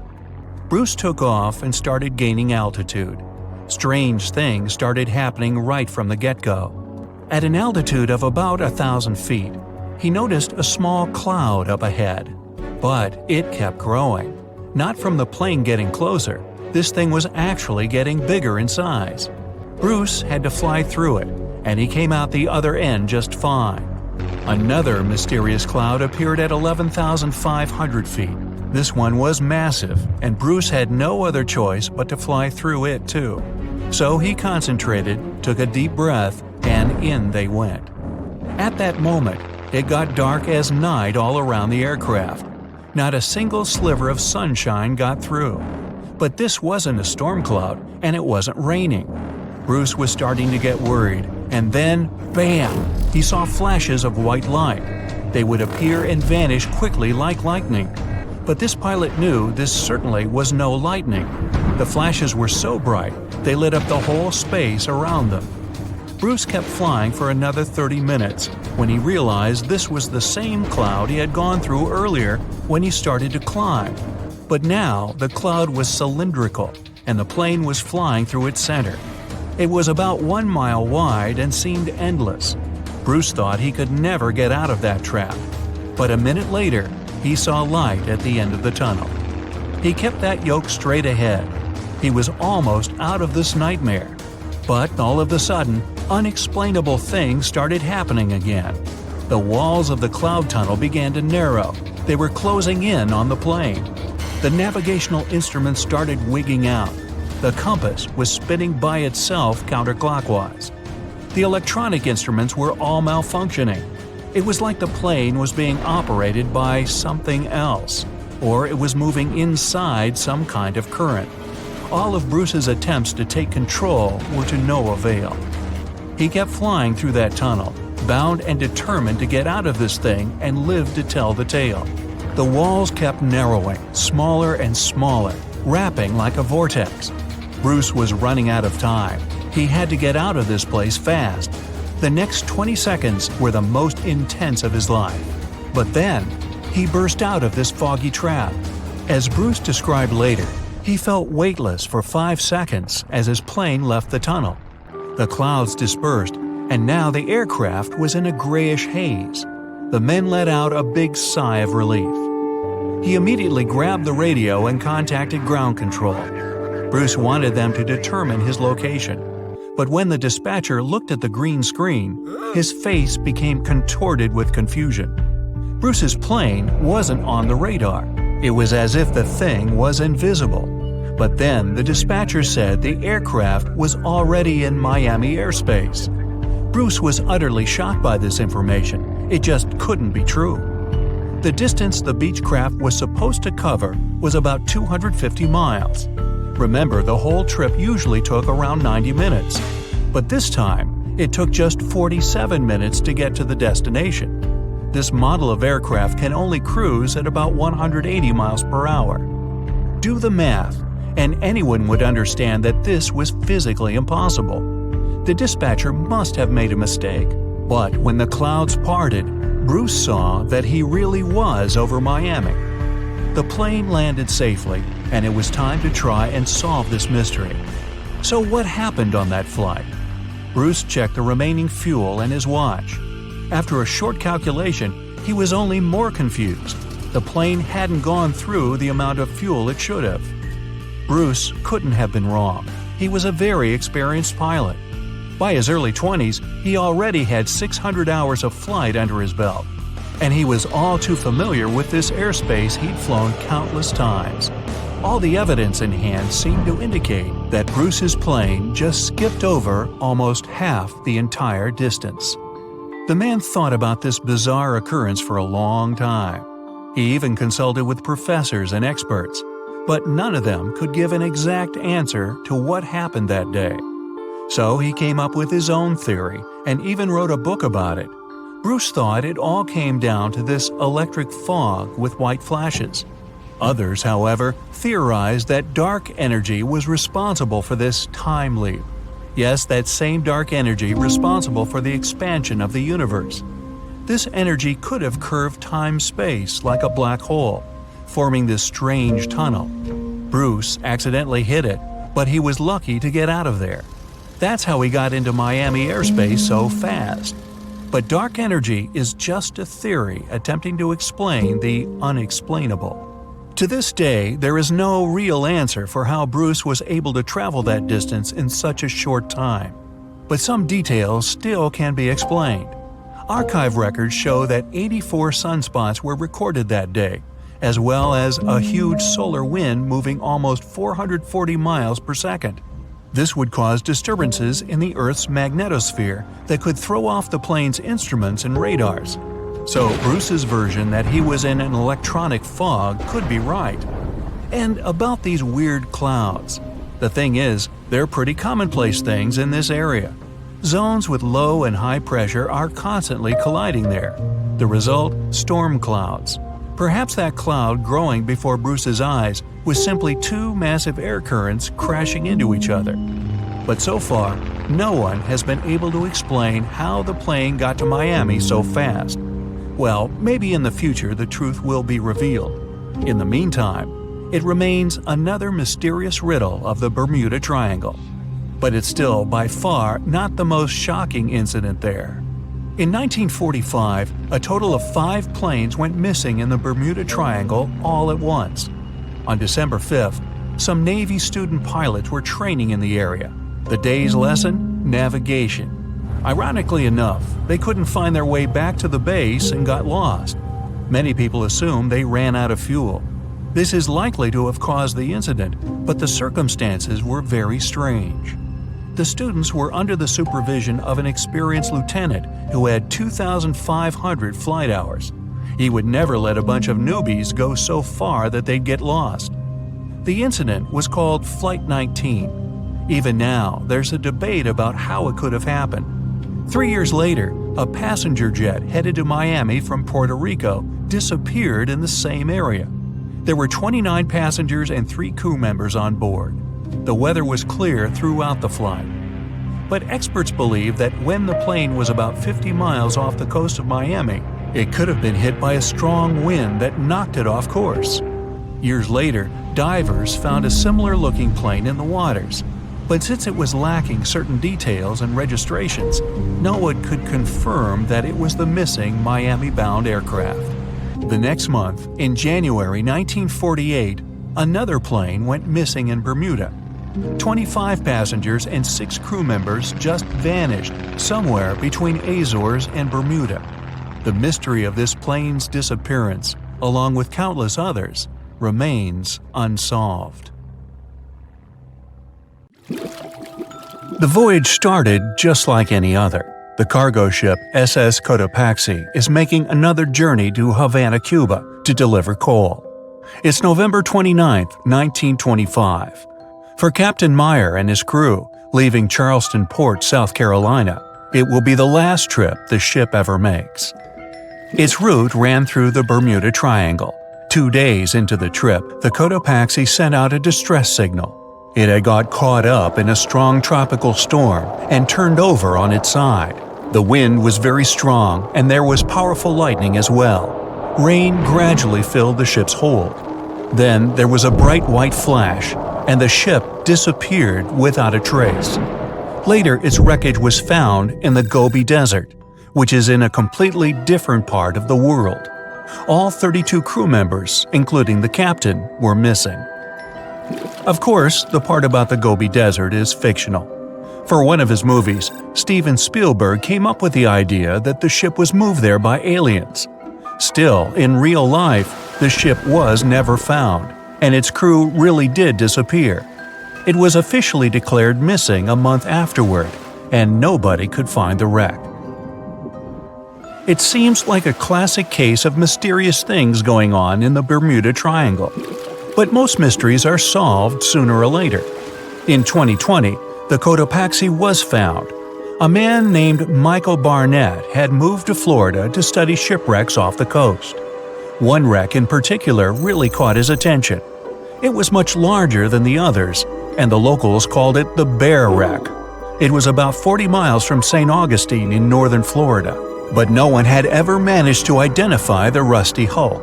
Speaker 1: Bruce took off and started gaining altitude. Strange things started happening right from the get-go. At an altitude of about 1,000 feet, he noticed a small cloud up ahead. But it kept growing. Not from the plane getting closer, this thing was actually getting bigger in size. Bruce had to fly through it, and he came out the other end just fine. Another mysterious cloud appeared at 11,500 feet. This one was massive, and Bruce had no other choice but to fly through it too. So he concentrated, took a deep breath, and in they went. At that moment, it got dark as night all around the aircraft. Not a single sliver of sunshine got through. But this wasn't a storm cloud, and it wasn't raining. Bruce was starting to get worried, and then, bam! He saw flashes of white light. They would appear and vanish quickly like lightning. But this pilot knew this certainly was no lightning. The flashes were so bright, they lit up the whole space around them. Bruce kept flying for another 30 minutes when he realized this was the same cloud he had gone through earlier when he started to climb. But now the cloud was cylindrical, and the plane was flying through its center. It was about 1 mile wide and seemed endless. Bruce thought he could never get out of that trap. But a minute later, he saw light at the end of the tunnel. He kept that yoke straight ahead. He was almost out of this nightmare. But all of a sudden, unexplainable things started happening again. The walls of the cloud tunnel began to narrow. They were closing in on the plane. The navigational instruments started wigging out. The compass was spinning by itself counterclockwise. The electronic instruments were all malfunctioning. It was like the plane was being operated by something else, or it was moving inside some kind of current. All of Bruce's attempts to take control were to no avail. He kept flying through that tunnel, bound and determined to get out of this thing and live to tell the tale. The walls kept narrowing, smaller and smaller, wrapping like a vortex. Bruce was running out of time. He had to get out of this place fast. The next 20 seconds were the most intense of his life. But then, he burst out of this foggy trap. As Bruce described later, he felt weightless for 5 seconds as his plane left the tunnel. The clouds dispersed, and now the aircraft was in a grayish haze. The men let out a big sigh of relief. He immediately grabbed the radio and contacted ground control. Bruce wanted them to determine his location. But when the dispatcher looked at the green screen, his face became contorted with confusion. Bruce's plane wasn't on the radar. It was as if the thing was invisible. But then the dispatcher said the aircraft was already in Miami airspace. Bruce was utterly shocked by this information. It just couldn't be true. The distance the Beechcraft was supposed to cover was about 250 miles. Remember, the whole trip usually took around 90 minutes. But this time, it took just 47 minutes to get to the destination. This model of aircraft can only cruise at about 180 miles per hour. Do the math, and anyone would understand that this was physically impossible. The dispatcher must have made a mistake. But when the clouds parted, Bruce saw that he really was over Miami. The plane landed safely, and it was time to try and solve this mystery. So what happened on that flight? Bruce checked the remaining fuel and his watch. After a short calculation, he was only more confused. The plane hadn't gone through the amount of fuel it should have. Bruce couldn't have been wrong. He was a very experienced pilot. By his early 20s, he already had 600 hours of flight under his belt. And he was all too familiar with this airspace he'd flown countless times. All the evidence in hand seemed to indicate that Bruce's plane just skipped over almost half the entire distance. The man thought about this bizarre occurrence for a long time. He even consulted with professors and experts, but none of them could give an exact answer to what happened that day. So he came up with his own theory and even wrote a book about it. Bruce thought it all came down to this electric fog with white flashes. Others, however, theorized that dark energy was responsible for this time leap. Yes, that same dark energy responsible for the expansion of the universe. This energy could have curved time-space like a black hole, forming this strange tunnel. Bruce accidentally hit it, but he was lucky to get out of there. That's how he got into Miami airspace so fast. But dark energy is just a theory attempting to explain the unexplainable. To this day, there is no real answer for how Bruce was able to travel that distance in such a short time. But some details still can be explained. Archive records show that 84 sunspots were recorded that day, as well as a huge solar wind moving almost 440 miles per second. This would cause disturbances in the Earth's magnetosphere that could throw off the plane's instruments and radars. So Bruce's version that he was in an electronic fog could be right. And about these weird clouds. The thing is, they're pretty commonplace things in this area. Zones with low and high pressure are constantly colliding there. The result? Storm clouds. Perhaps that cloud growing before Bruce's eyes was simply two massive air currents crashing into each other. But so far, no one has been able to explain how the plane got to Miami so fast. Well, maybe in the future the truth will be revealed. In the meantime, it remains another mysterious riddle of the Bermuda Triangle. But it's still by far not the most shocking incident there. In 1945, a total of 5 planes went missing in the Bermuda Triangle all at once. On December 5th, some Navy student pilots were training in the area. The day's lesson? Navigation. Ironically enough, they couldn't find their way back to the base and got lost. Many people assume they ran out of fuel. This is likely to have caused the incident, but the circumstances were very strange. The students were under the supervision of an experienced lieutenant who had 2,500 flight hours. He would never let a bunch of newbies go so far that they'd get lost. The incident was called Flight 19. Even now, there's a debate about how it could have happened. 3 years later, a passenger jet headed to Miami from Puerto Rico disappeared in the same area. There were 29 passengers and 3 crew members on board. The weather was clear throughout the flight. But experts believe that when the plane was about 50 miles off the coast of Miami, it could have been hit by a strong wind that knocked it off course. Years later, divers found a similar-looking plane in the waters. But since it was lacking certain details and registrations, no one could confirm that it was the missing Miami-bound aircraft. The next month, in January 1948, another plane went missing in Bermuda. 25 passengers and 6 crew members just vanished somewhere between Azores and Bermuda. The mystery of this plane's disappearance, along with countless others, remains unsolved. The voyage started just like any other. The cargo ship SS Cotopaxi is making another journey to Havana, Cuba to deliver coal. It's November 29, 1925. For Captain Meyer and his crew, leaving Charleston Port, South Carolina, it will be the last trip the ship ever makes. Its route ran through the Bermuda Triangle. 2 days into the trip, the Cotopaxi sent out a distress signal. It had got caught up in a strong tropical storm and turned over on its side. The wind was very strong and there was powerful lightning as well. Rain gradually filled the ship's hold. Then there was a bright white flash, and the ship disappeared without a trace. Later, its wreckage was found in the Gobi Desert, which is in a completely different part of the world. All 32 crew members, including the captain, were missing. Of course, the part about the Gobi Desert is fictional. For one of his movies, Steven Spielberg came up with the idea that the ship was moved there by aliens. Still, in real life, the ship was never found, and its crew really did disappear. It was officially declared missing a month afterward, and nobody could find the wreck. It seems like a classic case of mysterious things going on in the Bermuda Triangle. But most mysteries are solved sooner or later. In 2020, the Cotopaxi was found. A man named Michael Barnett had moved to Florida to study shipwrecks off the coast. One wreck in particular really caught his attention. It was much larger than the others, and the locals called it the Bear Wreck. It was about 40 miles from St. Augustine in northern Florida, but no one had ever managed to identify the rusty hull.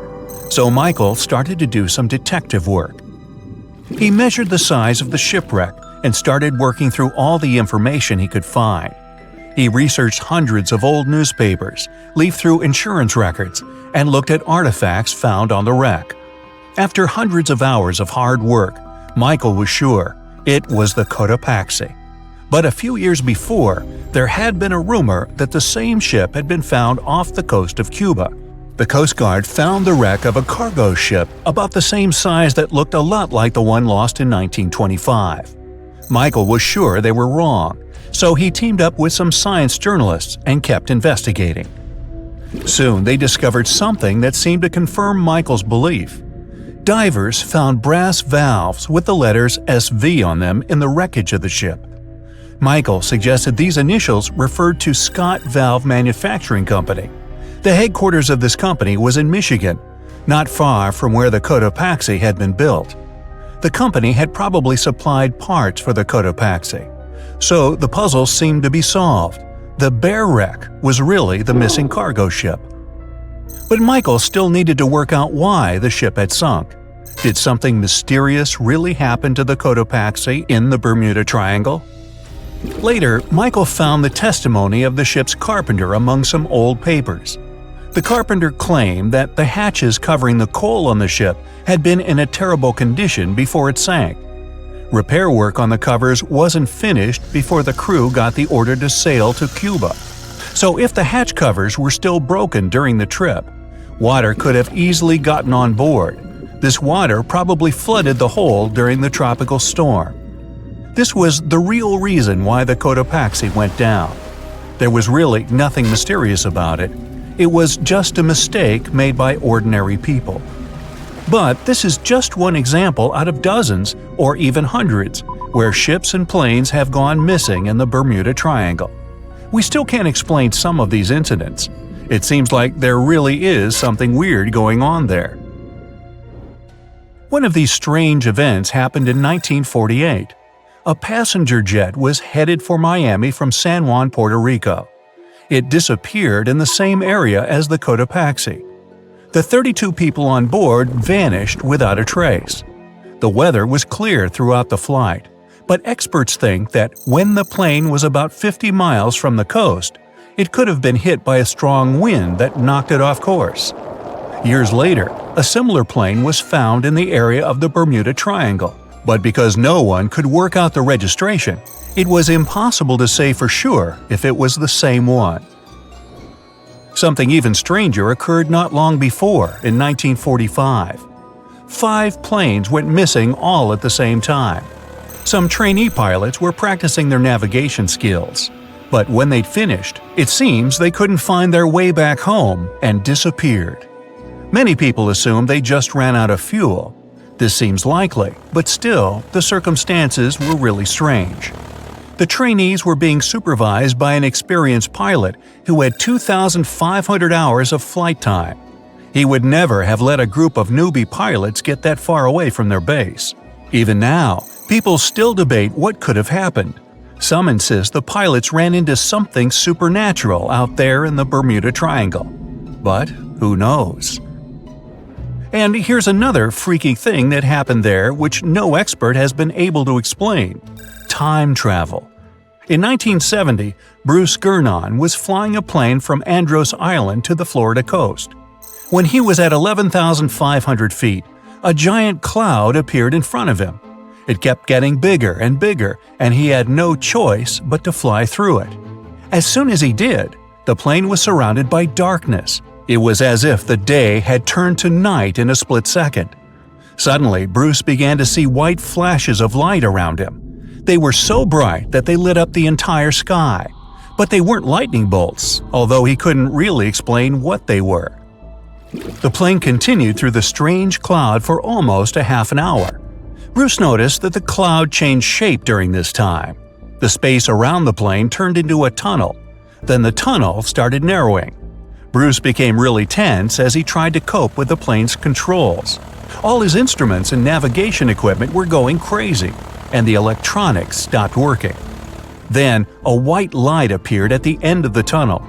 Speaker 1: So Michael started to do some detective work. He measured the size of the shipwreck and started working through all the information he could find. He researched hundreds of old newspapers, leafed through insurance records, and looked at artifacts found on the wreck. After hundreds of hours of hard work, Michael was sure it was the Cotopaxi. But a few years before, there had been a rumor that the same ship had been found off the coast of Cuba. The Coast Guard found the wreck of a cargo ship about the same size that looked a lot like the one lost in 1925. Michael was sure they were wrong, so he teamed up with some science journalists and kept investigating. Soon they discovered something that seemed to confirm Michael's belief. Divers found brass valves with the letters SV on them in the wreckage of the ship. Michael suggested these initials referred to Scott Valve Manufacturing Company. The headquarters of this company was in Michigan, not far from where the Cotopaxi had been built. The company had probably supplied parts for the Cotopaxi. So the puzzle seemed to be solved. The Bear Wreck was really the missing cargo ship. But Michael still needed to work out why the ship had sunk. Did something mysterious really happen to the Cotopaxi in the Bermuda Triangle? Later, Michael found the testimony of the ship's carpenter among some old papers. The carpenter claimed that the hatches covering the coal on the ship had been in a terrible condition before it sank. Repair work on the covers wasn't finished before the crew got the order to sail to Cuba. So if the hatch covers were still broken during the trip, water could have easily gotten on board. This water probably flooded the hold during the tropical storm. This was the real reason why the Cotopaxi went down. There was really nothing mysterious about it. It was just a mistake made by ordinary people. But this is just one example out of dozens or even hundreds where ships and planes have gone missing in the Bermuda Triangle. We still can't explain some of these incidents. It seems like there really is something weird going on there. One of these strange events happened in 1948. A passenger jet was headed for Miami from San Juan, Puerto Rico. It disappeared in the same area as the Cotopaxi. The 32 people on board vanished without a trace. The weather was clear throughout the flight, but experts think that when the plane was about 50 miles from the coast, it could have been hit by a strong wind that knocked it off course. Years later, a similar plane was found in the area of the Bermuda Triangle, but because no one could work out the registration, it was impossible to say for sure if it was the same one. Something even stranger occurred not long before, in 1945. 5 planes went missing all at the same time. Some trainee pilots were practicing their navigation skills. But when they'd finished, it seems they couldn't find their way back home and disappeared. Many people assume they just ran out of fuel. This seems likely, but still, the circumstances were really strange. The trainees were being supervised by an experienced pilot who had 2,500 hours of flight time. He would never have let a group of newbie pilots get that far away from their base. Even now, people still debate what could have happened. Some insist the pilots ran into something supernatural out there in the Bermuda Triangle. But who knows? And here's another freaky thing that happened there which no expert has been able to explain: time travel. In 1970, Bruce Gernon was flying a plane from Andros Island to the Florida coast. When he was at 11,500 feet, a giant cloud appeared in front of him. It kept getting bigger and bigger, and he had no choice but to fly through it. As soon as he did, the plane was surrounded by darkness. It was as if the day had turned to night in a split second. Suddenly, Bruce began to see white flashes of light around him. They were so bright that they lit up the entire sky. But they weren't lightning bolts, although he couldn't really explain what they were. The plane continued through the strange cloud for almost a half an hour. Bruce noticed that the cloud changed shape during this time. The space around the plane turned into a tunnel. Then the tunnel started narrowing. Bruce became really tense as he tried to cope with the plane's controls. All his instruments and navigation equipment were going crazy, and the electronics stopped working. Then, a white light appeared at the end of the tunnel.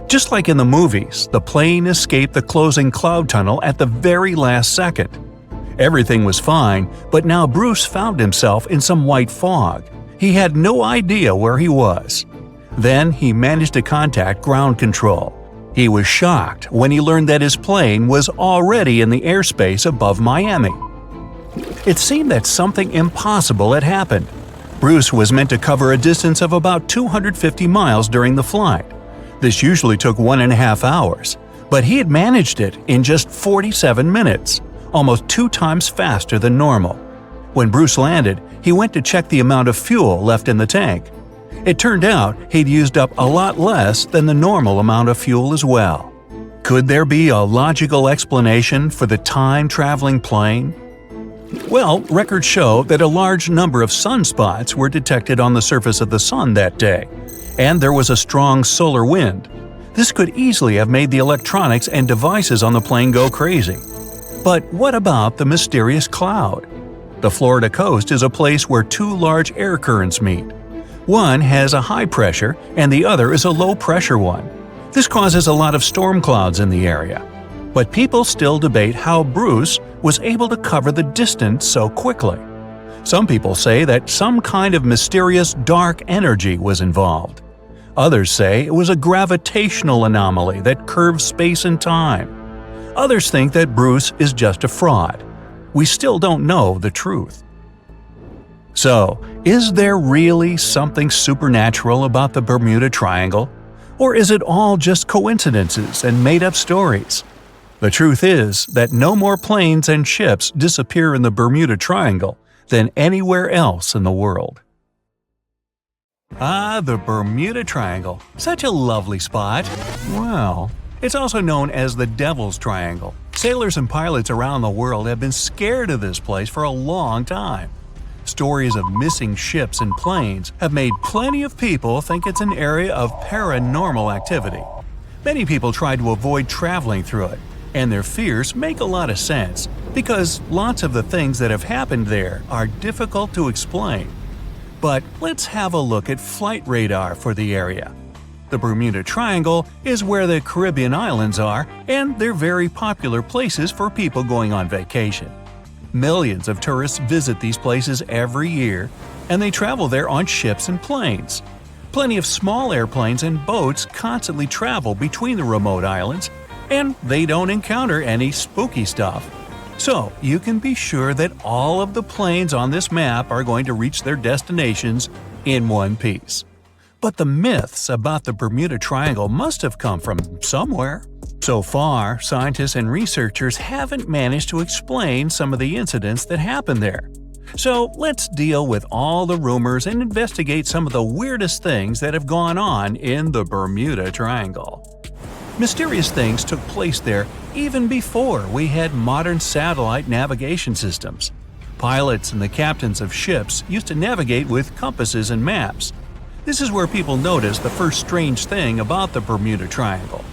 Speaker 1: Just like in the movies, the plane escaped the closing cloud tunnel at the very last second. Everything was fine, but now Bruce found himself in some white fog. He had no idea where he was. Then he managed to contact ground control. He was shocked when he learned that his plane was already in the airspace above Miami. It seemed that something impossible had happened. Bruce was meant to cover a distance of about 250 miles during the flight. This usually took 1.5 hours, but he had managed it in just 47 minutes, almost 2 times faster than normal. When Bruce landed, he went to check the amount of fuel left in the tank. It turned out he'd used up a lot less than the normal amount of fuel as well. Could there be a logical explanation for the time-traveling plane? Well, records show that a large number of sunspots were detected on the surface of the sun that day, and there was a strong solar wind. This could easily have made the electronics and devices on the plane go crazy. But what about the mysterious cloud? The Florida coast is a place where 2 large air currents meet. One has a high pressure and the other is a low pressure one. This causes a lot of storm clouds in the area. But people still debate how Bruce was able to cover the distance so quickly. Some people say that some kind of mysterious dark energy was involved. Others say it was a gravitational anomaly that curves space and time. Others think that Bruce is just a fraud. We still don't know the truth. So, is there really something supernatural about the Bermuda Triangle? Or is it all just coincidences and made-up stories? The truth is that no more planes and ships disappear in the Bermuda Triangle than anywhere else in the world. Ah, the Bermuda Triangle. Such a lovely spot. Well, it's also known as the Devil's Triangle. Sailors and pilots around the world have been scared of this place for a long time. Stories of missing ships and planes have made plenty of people think it's an area of paranormal activity. Many people try to avoid traveling through it, and their fears make a lot of sense because lots of the things that have happened there are difficult to explain. But let's have a look at flight radar for the area. The Bermuda Triangle is where the Caribbean islands are, and they're very popular places for people going on vacation. Millions of tourists visit these places every year, and they travel there on ships and planes. Plenty of small airplanes and boats constantly travel between the remote islands, and they don't encounter any spooky stuff. So you can be sure that all of the planes on this map are going to reach their destinations in one piece. But the myths about the Bermuda Triangle must have come from somewhere. So far, scientists and researchers haven't managed to explain some of the incidents that happened there. So let's deal with all the rumors and investigate some of the weirdest things that have gone on in the Bermuda Triangle. Mysterious things took place there even before we had modern satellite navigation systems. Pilots and the captains of ships used to navigate with compasses and maps. This is where people noticed the first strange thing about the Bermuda Triangle.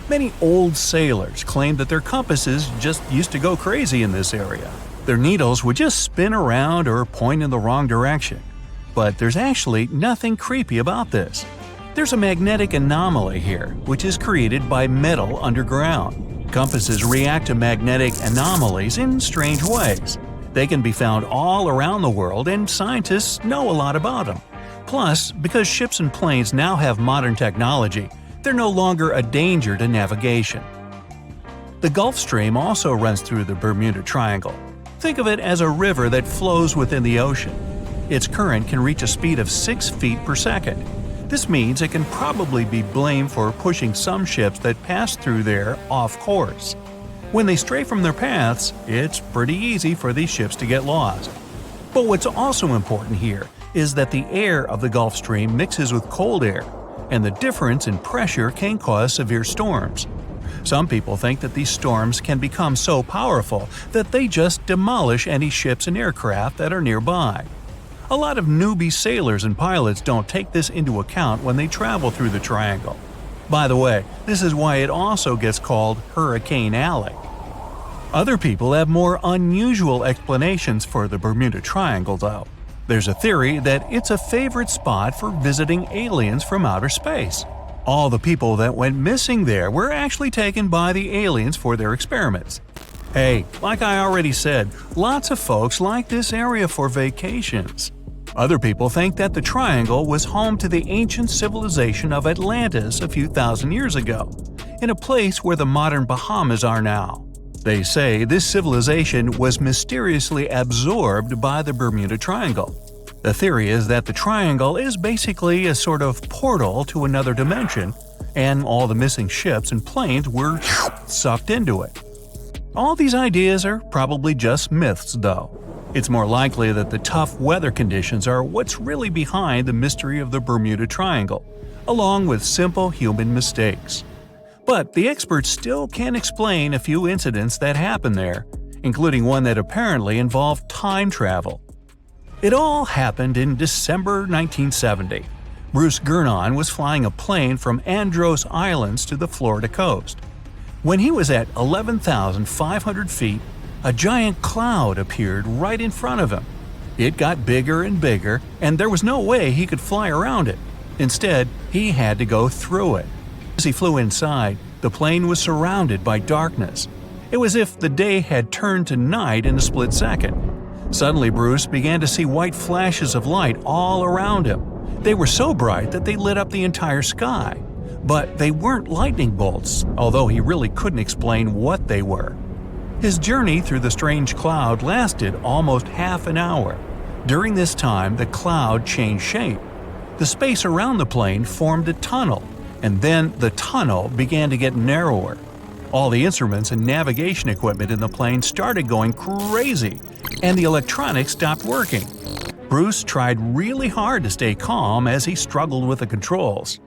Speaker 1: Many old sailors claimed that their compasses just used to go crazy in this area. Their needles would just spin around or point in the wrong direction. But there's actually nothing creepy about this. There's a magnetic anomaly here, which is created by metal underground. Compasses react to magnetic anomalies in strange ways. They can be found all around the world, and scientists know a lot about them. Plus, because ships and planes now have modern technology, they're no longer a danger to navigation. The Gulf Stream also runs through the Bermuda Triangle. Think of it as a river that flows within the ocean. Its current can reach a speed of 6 feet per second. This means it can probably be blamed for pushing some ships that pass through there off course. When they stray from their paths, it's pretty easy for these ships to get lost. But what's also important here is that the air of the Gulf Stream mixes with cold air, and the difference in pressure can cause severe storms. Some people think that these storms can become so powerful that they just demolish any ships and aircraft that are nearby. A lot of newbie sailors and pilots don't take this into account when they travel through the triangle. By the way, this is why it also gets called Hurricane Alley. Other people have more unusual explanations for the Bermuda Triangle, though. There's a theory that it's a favorite spot for visiting aliens from outer space. All the people that went missing there were actually taken by the aliens for their experiments. Hey, like I already said, lots of folks like this area for vacations. Other people think that the triangle was home to the ancient civilization of Atlantis a few thousand years ago, in a place where the modern Bahamas are now. They say this civilization was mysteriously absorbed by the Bermuda Triangle. The theory is that the triangle is basically a sort of portal to another dimension, and all the missing ships and planes were sucked into it. All these ideas are probably just myths, though. It's more likely that the tough weather conditions are what's really behind the mystery of the Bermuda Triangle, along with simple human mistakes. But the experts still can't explain a few incidents that happened there, including one that apparently involved time travel. It all happened in December 1970. Bruce Gernon was flying a plane from Andros Islands to the Florida coast. When he was at 11,500 feet, a giant cloud appeared right in front of him. It got bigger and bigger, and there was no way he could fly around it. Instead, he had to go through it. As he flew inside, the plane was surrounded by darkness. It was as if the day had turned to night in a split second. Suddenly, Bruce began to see white flashes of light all around him. They were so bright that they lit up the entire sky. But they weren't lightning bolts, although he really couldn't explain what they were. His journey through the strange cloud lasted almost half an hour. During this time, the cloud changed shape. The space around the plane formed a tunnel, and then the tunnel began to get narrower. All the instruments and navigation equipment in the plane started going crazy, and the electronics stopped working. Bruce tried really hard to stay calm as he struggled with the controls.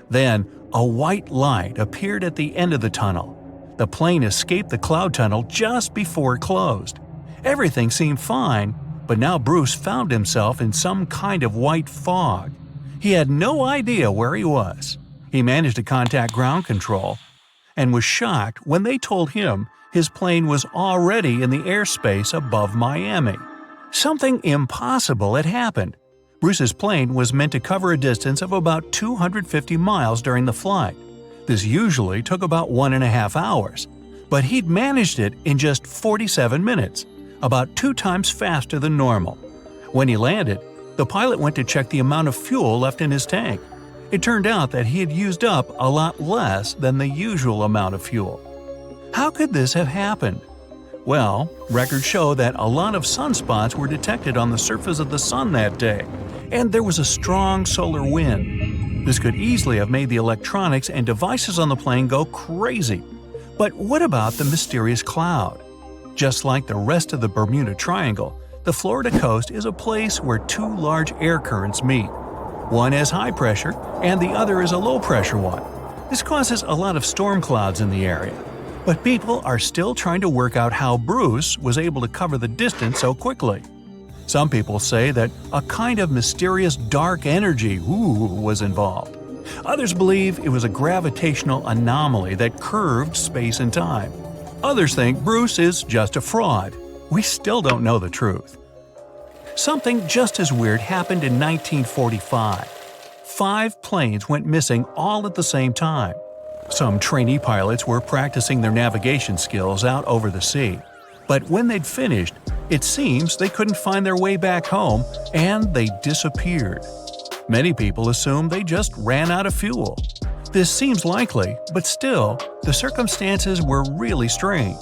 Speaker 1: Then, a white light appeared at the end of the tunnel. The plane escaped the cloud tunnel just before it closed. Everything seemed fine, but now Bruce found himself in some kind of white fog. He had no idea where he was. He managed to contact ground control and was shocked when they told him his plane was already in the airspace above Miami. Something impossible had happened. Bruce's plane was meant to cover a distance of about 250 miles during the flight. This usually took about 1.5 hours, but he'd managed it in just 47 minutes, about 2 times faster than normal. When he landed, the pilot went to check the amount of fuel left in his tank. It turned out that he had used up a lot less than the usual amount of fuel. How could this have happened? Well, records show that a lot of sunspots were detected on the surface of the sun that day, and there was a strong solar wind. This could easily have made the electronics and devices on the plane go crazy. But what about the mysterious cloud? Just like the rest of the Bermuda Triangle, The Florida coast is a place where two large air currents meet. One has high pressure, and the other is a low pressure one. This causes a lot of storm clouds in the area. But people are still trying to work out how Bruce was able to cover the distance so quickly. Some people say that a kind of mysterious dark energy was involved. Others believe it was a gravitational anomaly that curved space and time. Others think Bruce is just a fraud. We still don't know the truth. Something just as weird happened in 1945. 5 planes went missing all at the same time. Some trainee pilots were practicing their navigation skills out over the sea. But when they'd finished, it seems they couldn't find their way back home, and they disappeared. Many people assume they just ran out of fuel. This seems likely, but still, the circumstances were really strange.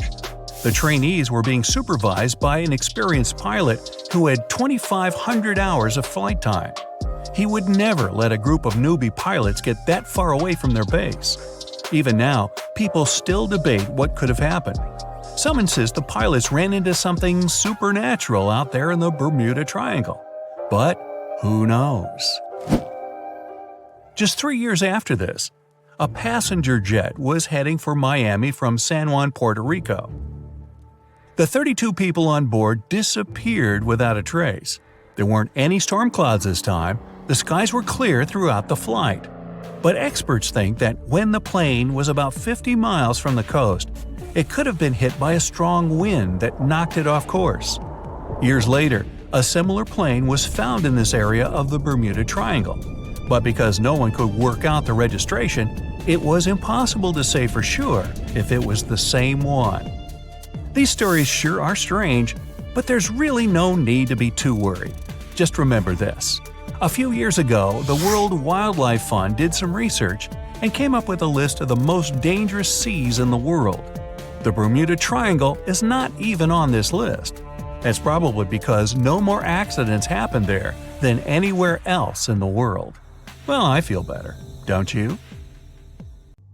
Speaker 1: The trainees were being supervised by an experienced pilot who had 2,500 hours of flight time. He would never let a group of newbie pilots get that far away from their base. Even now, people still debate what could have happened. Some insist the pilots ran into something supernatural out there in the Bermuda Triangle. But who knows? Just 3 years after this, a passenger jet was heading for Miami from San Juan, Puerto Rico. The 32 people on board disappeared without a trace. There weren't any storm clouds this time. The skies were clear throughout the flight. But experts think that when the plane was about 50 miles from the coast, it could have been hit by a strong wind that knocked it off course. Years later, a similar plane was found in this area of the Bermuda Triangle. But because no one could work out the registration, it was impossible to say for sure if it was the same one. These stories sure are strange, but there's really no need to be too worried. Just remember this. A few years ago, the World Wildlife Fund did some research and came up with a list of the most dangerous seas in the world. The Bermuda Triangle is not even on this list. That's probably because no more accidents happen there than anywhere else in the world. Well, I feel better, don't you?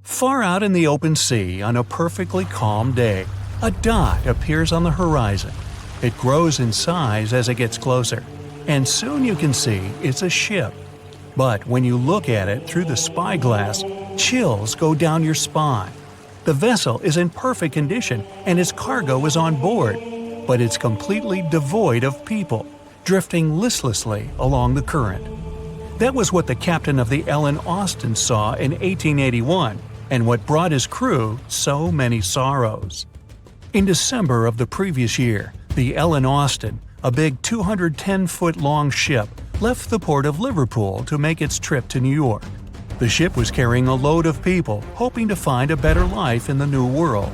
Speaker 1: Far out in the open sea on a perfectly calm day, a dot appears on the horizon. It grows in size as it gets closer, and soon you can see it's a ship. But when you look at it through the spyglass, chills go down your spine. The vessel is in perfect condition and its cargo is on board, but it's completely devoid of people, drifting listlessly along the current. That was what the captain of the Ellen Austin saw in 1881, and what brought his crew so many sorrows. In December of the previous year, the Ellen Austin, a big 210-foot-long ship, left the port of Liverpool to make its trip to New York. The ship was carrying a load of people hoping to find a better life in the New World.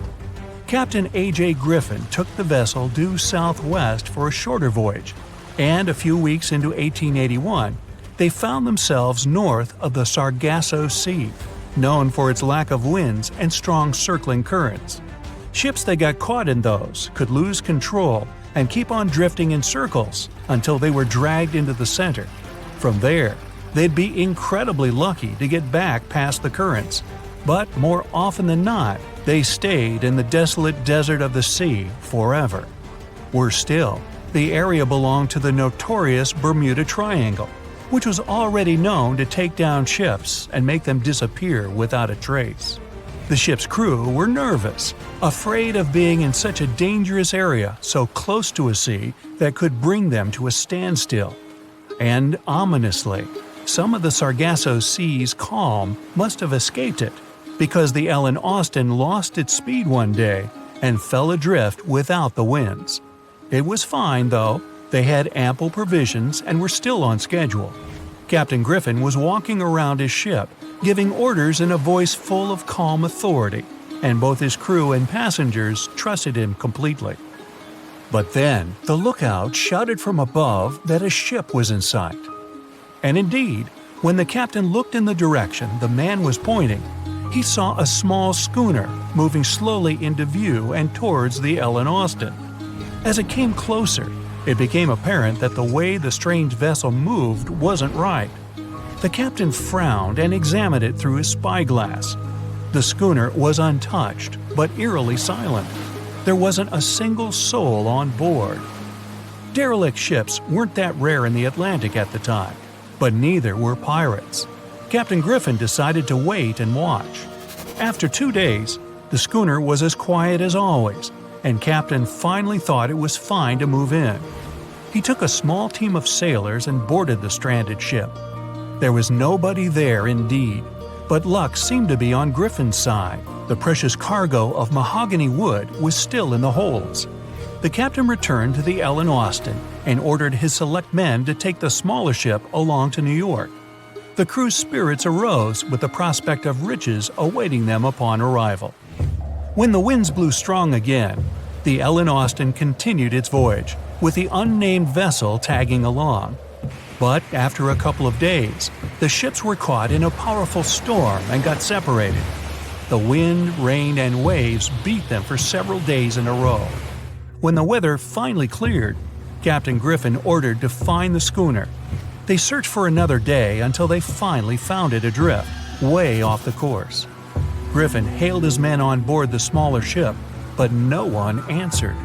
Speaker 1: Captain A.J. Griffin took the vessel due southwest for a shorter voyage, and a few weeks into 1881, they found themselves north of the Sargasso Sea, known for its lack of winds and strong circling currents. Ships that got caught in those could lose control and keep on drifting in circles until they were dragged into the center. From there, they'd be incredibly lucky to get back past the currents, but more often than not, they stayed in the desolate desert of the sea forever. Worse still, the area belonged to the notorious Bermuda Triangle, which was already known to take down ships and make them disappear without a trace. The ship's crew were nervous, afraid of being in such a dangerous area so close to a sea that could bring them to a standstill. And ominously, some of the Sargasso Sea's calm must have escaped it, because the Ellen Austin lost its speed one day and fell adrift without the winds. It was fine, though. They had ample provisions and were still on schedule. Captain Griffin was walking around his ship, giving orders in a voice full of calm authority, and both his crew and passengers trusted him completely. But then, the lookout shouted from above that a ship was in sight. And indeed, when the captain looked in the direction the man was pointing, he saw a small schooner moving slowly into view and towards the Ellen Austin. As it came closer, it became apparent that the way the strange vessel moved wasn't right. The captain frowned and examined it through his spyglass. The schooner was untouched, but eerily silent. There wasn't a single soul on board. Derelict ships weren't that rare in the Atlantic at the time, but neither were pirates. Captain Griffin decided to wait and watch. After 2 days, the schooner was as quiet as always, and Captain finally thought it was fine to move in. He took a small team of sailors and boarded the stranded ship. There was nobody there indeed, but luck seemed to be on Griffin's side. The precious cargo of mahogany wood was still in the holds. The captain returned to the Ellen Austin and ordered his select men to take the smaller ship along to New York. The crew's spirits arose with the prospect of riches awaiting them upon arrival. When the winds blew strong again, the Ellen Austin continued its voyage, with the unnamed vessel tagging along. But after a couple of days, the ships were caught in a powerful storm and got separated. The wind, rain, and waves beat them for several days in a row. When the weather finally cleared, Captain Griffin ordered to find the schooner. They searched for another day until they finally found it adrift, way off the course. Griffin hailed his men on board the smaller ship, but no one answered.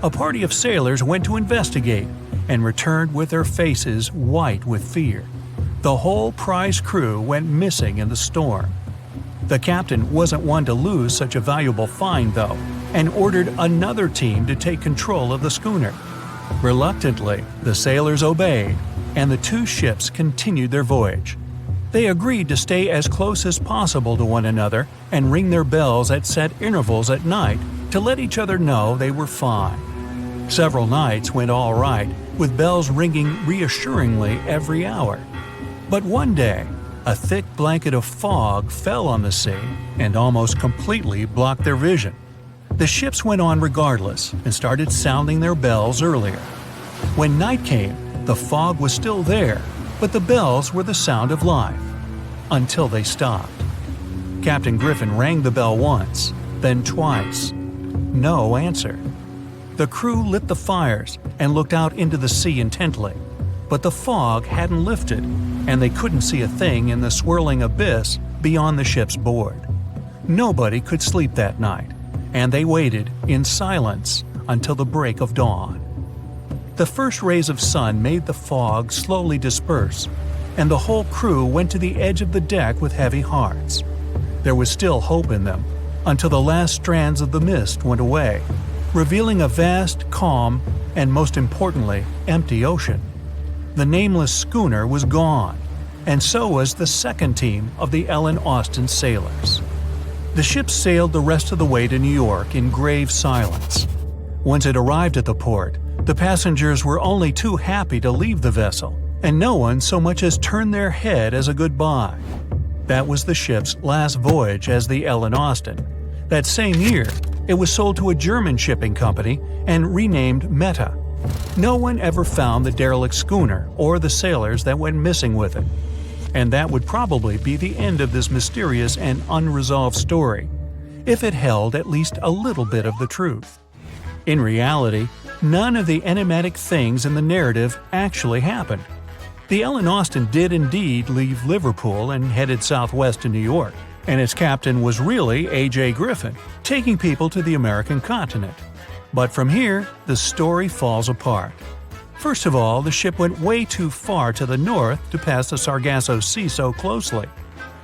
Speaker 1: A party of sailors went to investigate and returned with their faces white with fear. The whole prize crew went missing in the storm. The captain wasn't one to lose such a valuable find, though, and ordered another team to take control of the schooner. Reluctantly, the sailors obeyed, and the two ships continued their voyage. They agreed to stay as close as possible to one another and ring their bells at set intervals at night to let each other know they were fine. Several nights went all right, with bells ringing reassuringly every hour. But one day, a thick blanket of fog fell on the sea and almost completely blocked their vision. The ships went on regardless and started sounding their bells earlier. When night came, the fog was still there, but the bells were the sound of life. Until they stopped. Captain Griffin rang the bell once, then twice. No answer. The crew lit the fires and looked out into the sea intently, but the fog hadn't lifted, and they couldn't see a thing in the swirling abyss beyond the ship's board. Nobody could sleep that night, and they waited in silence until the break of dawn. The first rays of sun made the fog slowly disperse, and the whole crew went to the edge of the deck with heavy hearts. There was still hope in them, until the last strands of the mist went away, revealing a vast, calm, and most importantly, empty ocean. The nameless schooner was gone, and so was the second team of the Ellen Austin sailors. The ship sailed the rest of the way to New York in grave silence. Once it arrived at the port, the passengers were only too happy to leave the vessel, and no one so much as turned their head as a goodbye. That was the ship's last voyage as the Ellen Austin. That same year, it was sold to a German shipping company and renamed Meta. No one ever found the derelict schooner or the sailors that went missing with it. And that would probably be the end of this mysterious and unresolved story, if it held at least a little bit of the truth. In reality, none of the enigmatic things in the narrative actually happened. The Ellen Austin did indeed leave Liverpool and headed southwest to New York, and its captain was really A.J. Griffin, taking people to the American continent. But from here, the story falls apart. First of all, the ship went way too far to the north to pass the Sargasso Sea so closely.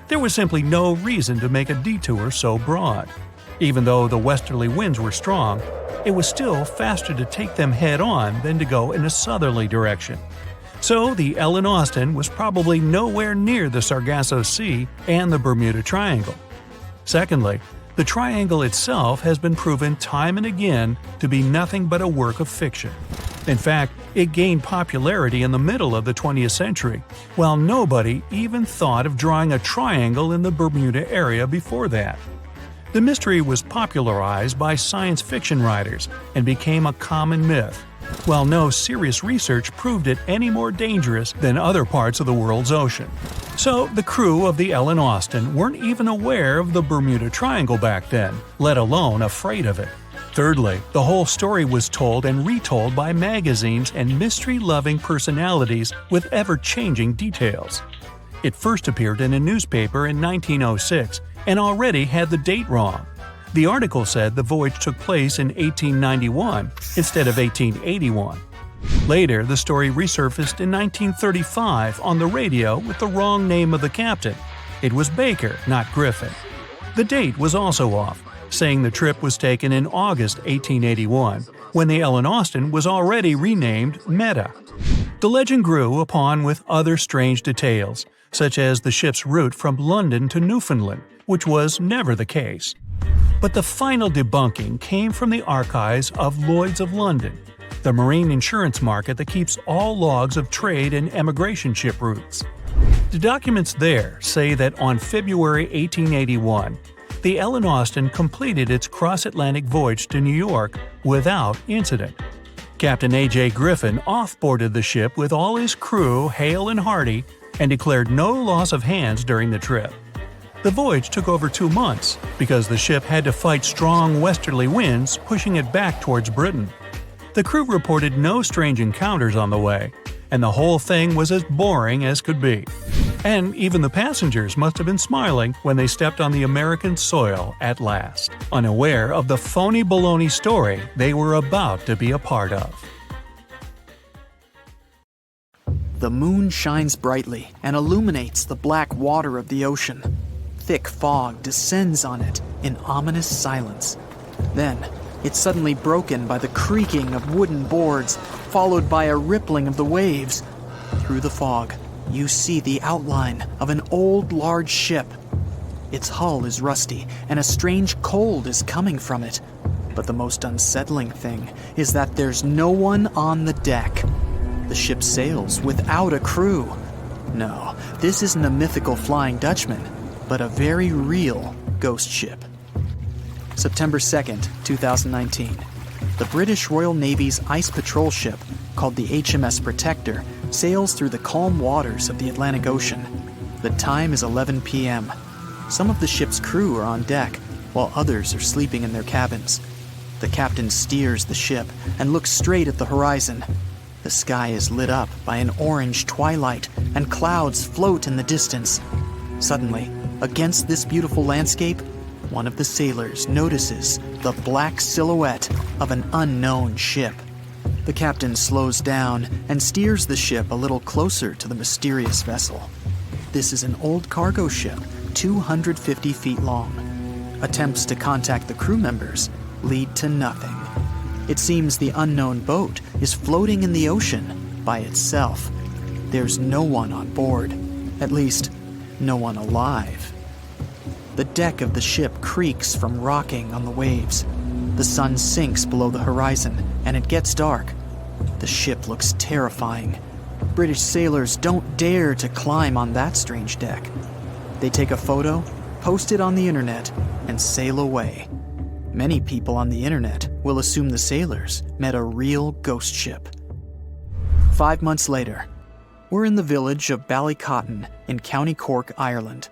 Speaker 1: There was simply no reason to make a detour so broad. Even though the westerly winds were strong, it was still faster to take them head-on than to go in a southerly direction. So the Ellen Austin was probably nowhere near the Sargasso Sea and the Bermuda Triangle. Secondly, the triangle itself has been proven time and again to be nothing but a work of fiction. In fact, it gained popularity in the middle of the 20th century, while nobody even thought of drawing a triangle in the Bermuda area before that. The mystery was popularized by science fiction writers and became a common myth, while no serious research proved it any more dangerous than other parts of the world's ocean. So the crew of the Ellen Austin weren't even aware of the Bermuda Triangle back then, let alone afraid of it. Thirdly, the whole story was told and retold by magazines and mystery-loving personalities with ever-changing details. It first appeared in a newspaper in 1906 and already had the date wrong. The article said the voyage took place in 1891 instead of 1881. Later, the story resurfaced in 1935 on the radio with the wrong name of the captain. It was Baker, not Griffin. The date was also off, saying the trip was taken in August 1881, when the Ellen Austin was already renamed Meta. The legend grew upon with other strange details, such as the ship's route from London to Newfoundland, which was never the case. But the final debunking came from the archives of Lloyd's of London, the marine insurance market that keeps all logs of trade and emigration ship routes. The documents there say that on February 1881, the Ellen Austin completed its cross-Atlantic voyage to New York without incident. Captain A.J. Griffin offboarded the ship with all his crew hale and hearty and declared no loss of hands during the trip. The voyage took over 2 months because the ship had to fight strong westerly winds pushing it back towards Britain. The crew reported no strange encounters on the way, and the whole thing was as boring as could be. And even the passengers must have been smiling when they stepped on the American soil at last, unaware of the phony baloney story they were about to be a part of.
Speaker 2: The moon shines brightly and illuminates the black water of the ocean. Thick fog descends on it in ominous silence. Then, it's suddenly broken by the creaking of wooden boards, followed by a rippling of the waves. Through the fog, you see the outline of an old large ship. Its hull is rusty, and a strange cold is coming from it. But the most unsettling thing is that there's no one on the deck. The ship sails without a crew. No, this isn't a mythical Flying Dutchman, but a very real ghost ship. September 2nd, 2019. The British Royal Navy's ice patrol ship, called the HMS Protector, sails through the calm waters of the Atlantic Ocean. The time is 11 p.m. Some of the ship's crew are on deck, while others are sleeping in their cabins. The captain steers the ship and looks straight at the horizon. The sky is lit up by an orange twilight, and clouds float in the distance. Suddenly, against this beautiful landscape, one of the sailors notices the black silhouette of an unknown ship. The captain slows down and steers the ship a little closer to the mysterious vessel. This is an old cargo ship, 250 feet long. Attempts to contact the crew members lead to nothing. It seems the unknown boat is floating in the ocean by itself. There's no one on board, at least, no one alive. The deck of the ship creaks from rocking on the waves. The sun sinks below the horizon, and it gets dark. The ship looks terrifying. British sailors don't dare to climb on that strange deck. They take a photo, post it on the internet, and sail away. Many people on the internet will assume the sailors met a real ghost ship. 5 months later, we're in the village of Ballycotton in County Cork, Ireland.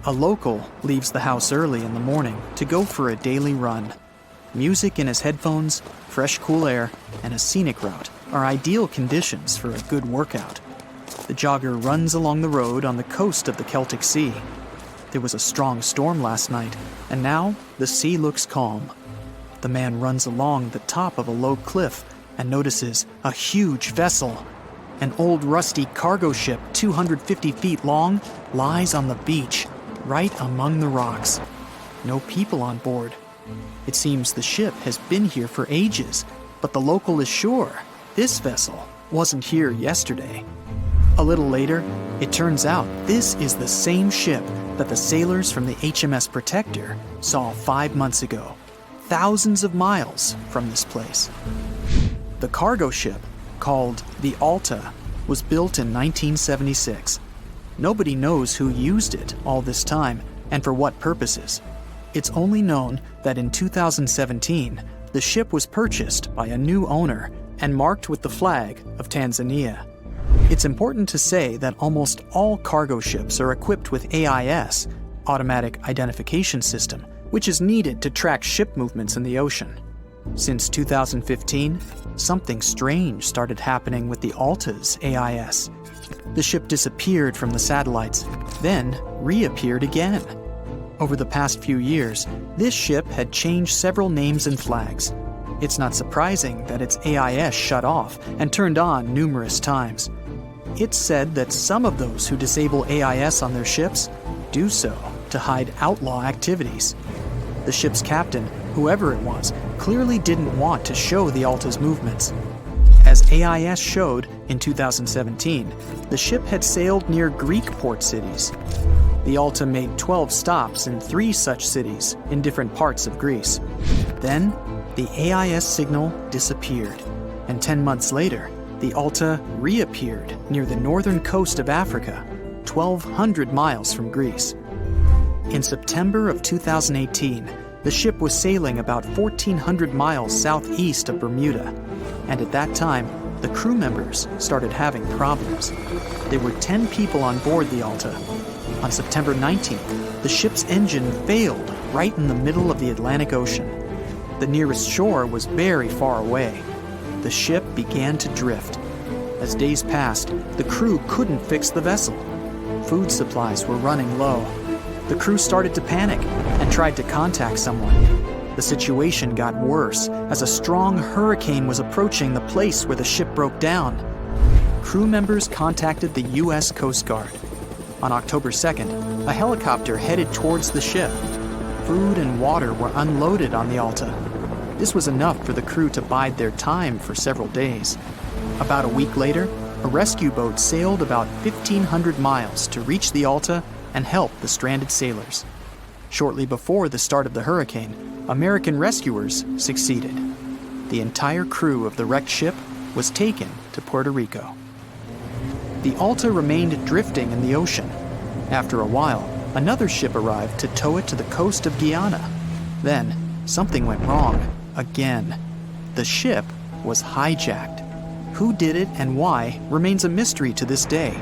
Speaker 2: A local leaves the house early in the morning to go for a daily run. Music in his headphones, fresh cool air, and a scenic route are ideal conditions for a good workout. The jogger runs along the road on the coast of the Celtic Sea. There was a strong storm last night, and now the sea looks calm. The man runs along the top of a low cliff and notices a huge vessel. An old rusty cargo ship 250 feet long lies on the beach, right among the rocks. No people on board. It seems the ship has been here for ages, but the local is sure this vessel wasn't here yesterday. A little later, it turns out this is the same ship that the sailors from the HMS Protector saw 5 months ago, thousands of miles from this place. The cargo ship, called the Alta, was built in 1976. Nobody knows who used it all this time and for what purposes. It's only known that in 2017, the ship was purchased by a new owner and marked with the flag of Tanzania. It's important to say that almost all cargo ships are equipped with AIS, Automatic Identification System, which is needed to track ship movements in the ocean. Since 2015, something strange started happening with the Alta's AIS. The ship disappeared from the satellites, then reappeared again. Over the past few years, this ship had changed several names and flags. It's not surprising that its AIS shut off and turned on numerous times. It's said that some of those who disable AIS on their ships do so to hide outlaw activities. The ship's captain, whoever it was, clearly didn't want to show the Alta's movements. As AIS showed in 2017, the ship had sailed near Greek port cities. The Alta made 12 stops in 3 such cities in different parts of Greece. Then, the AIS signal disappeared, and 10 months later, the Alta reappeared near the northern coast of Africa, 1,200 miles from Greece. In September of 2018, the ship was sailing about 1,400 miles southeast of Bermuda, and at that time, the crew members started having problems. There were 10 people on board the Alta. On September 19th, the ship's engine failed right in the middle of the Atlantic Ocean. The nearest shore was very far away. The ship began to drift. As days passed, the crew couldn't fix the vessel. Food supplies were running low. The crew started to panic and tried to contact someone. The situation got worse as a strong hurricane was approaching the place where the ship broke down. Crew members contacted the U.S. Coast Guard. On October 2nd, a helicopter headed towards the ship. Food and water were unloaded on the Alta. This was enough for the crew to bide their time for several days. About a week later, a rescue boat sailed about 1,500 miles to reach the Alta and help the stranded sailors. Shortly before the start of the hurricane, American rescuers succeeded. The entire crew of the wrecked ship was taken to Puerto Rico. The Alta remained drifting in the ocean. After a while, another ship arrived to tow it to the coast of Guyana. Then, something went wrong. Again. The ship was hijacked. Who did it and why remains a mystery to this day.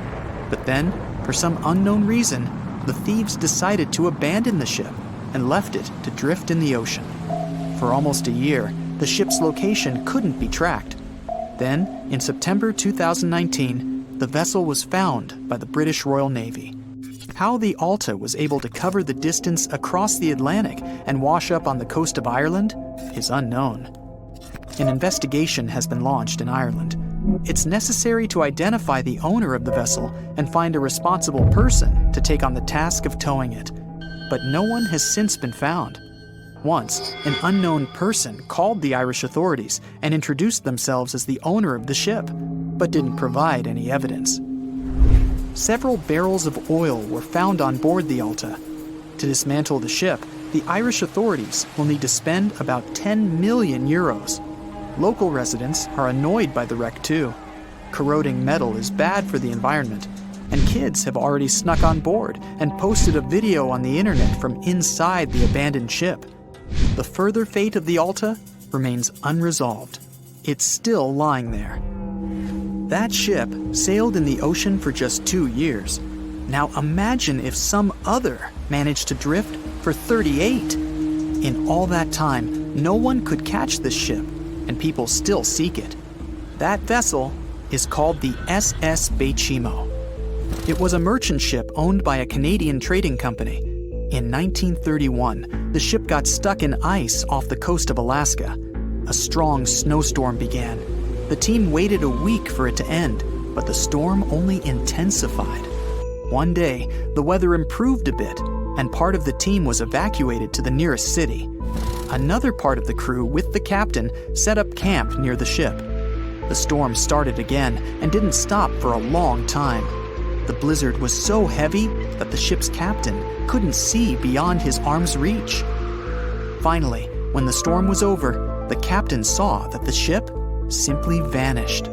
Speaker 2: But then, for some unknown reason, the thieves decided to abandon the ship and left it to drift in the ocean. For almost a year, the ship's location couldn't be tracked. Then, in September 2019, the vessel was found by the British Royal Navy. How the Alta was able to cover the distance across the Atlantic and wash up on the coast of Ireland is unknown. An investigation has been launched in Ireland. It's necessary to identify the owner of the vessel and find a responsible person to take on the task of towing it. But no one has since been found. Once, an unknown person called the Irish authorities and introduced themselves as the owner of the ship, but didn't provide any evidence. Several barrels of oil were found on board the Alta. To dismantle the ship, the Irish authorities will need to spend about 10 million euros. Local residents are annoyed by the wreck too. Corroding metal is bad for the environment, and kids have already snuck on board and posted a video on the internet from inside the abandoned ship. The further fate of the Alta remains unresolved. It's still lying there. That ship sailed in the ocean for just 2 years. Now imagine if some other managed to drift for 38. In all that time, no one could catch this ship, and people still seek it. That vessel is called the SS Bechimo. It was a merchant ship owned by a Canadian trading company. In 1931, the ship got stuck in ice off the coast of Alaska. A strong snowstorm began. The team waited a week for it to end, but the storm only intensified. One day, the weather improved a bit, and part of the team was evacuated to the nearest city. Another part of the crew, with the captain, set up camp near the ship. The storm started again and didn't stop for a long time. The blizzard was so heavy that the ship's captain couldn't see beyond his arm's reach. Finally, when the storm was over, the captain saw that the ship simply vanished.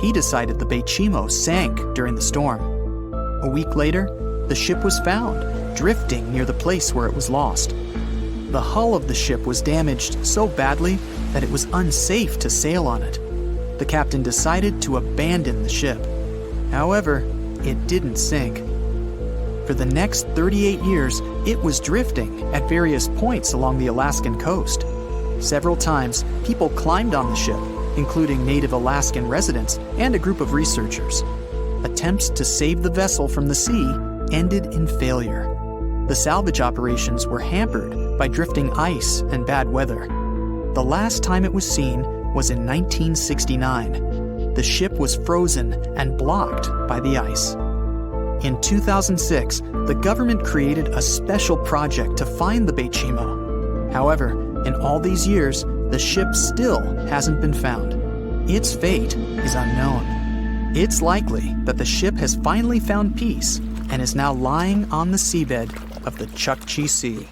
Speaker 2: He decided the Bechimo sank during the storm. A week later, the ship was found, drifting near the place where it was lost. The hull of the ship was damaged so badly that it was unsafe to sail on it. The captain decided to abandon the ship. However, it didn't sink. For the next 38 years, it was drifting at various points along the Alaskan coast. Several times, people climbed on the ship, including native Alaskan residents and a group of researchers. Attempts to save the vessel from the sea ended in failure. The salvage operations were hampered by drifting ice and bad weather. The last time it was seen was in 1969. The ship was frozen and blocked by the ice. In 2006, the government created a special project to find the Bechimo. However, in all these years, the ship still hasn't been found. Its fate is unknown. It's likely that the ship has finally found peace and is now lying on the seabed of the Chukchi Sea.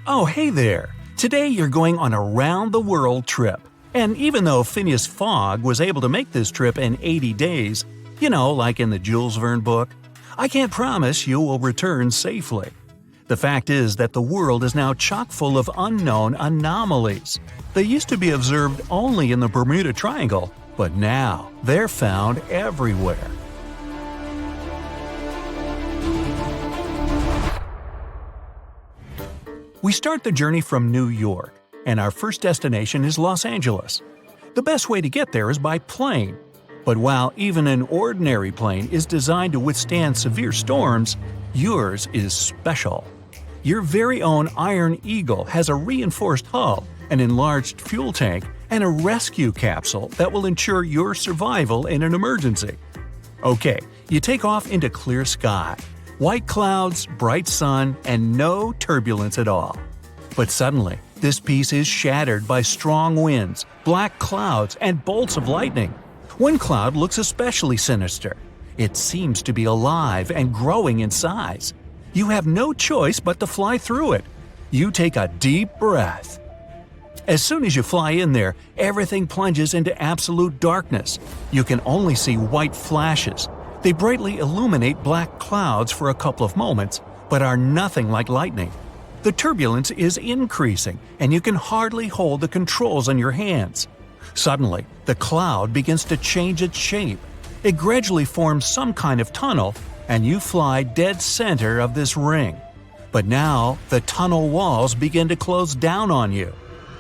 Speaker 1: Oh, hey there! Today you're going on a round-the-world trip. And even though Phineas Fogg was able to make this trip in 80 days, like in the Jules Verne book, I can't promise you will return safely. The fact is that the world is now chock full of unknown anomalies. They used to be observed only in the Bermuda Triangle, but now they're found everywhere. We start the journey from New York, and our first destination is Los Angeles. The best way to get there is by plane. But while even an ordinary plane is designed to withstand severe storms, yours is special. Your very own Iron Eagle has a reinforced hull, an enlarged fuel tank, and a rescue capsule that will ensure your survival in an emergency. Okay, you take off into clear sky. White clouds, bright sun, and no turbulence at all. But suddenly, this piece is shattered by strong winds, black clouds, and bolts of lightning. One cloud looks especially sinister. It seems to be alive and growing in size. You have no choice but to fly through it. You take a deep breath. As soon as you fly in there, everything plunges into absolute darkness. You can only see white flashes. They brightly illuminate black clouds for a couple of moments, but are nothing like lightning. The turbulence is increasing, and you can hardly hold the controls in your hands. Suddenly, the cloud begins to change its shape. It gradually forms some kind of tunnel, and you fly dead center of this ring. But now, the tunnel walls begin to close down on you.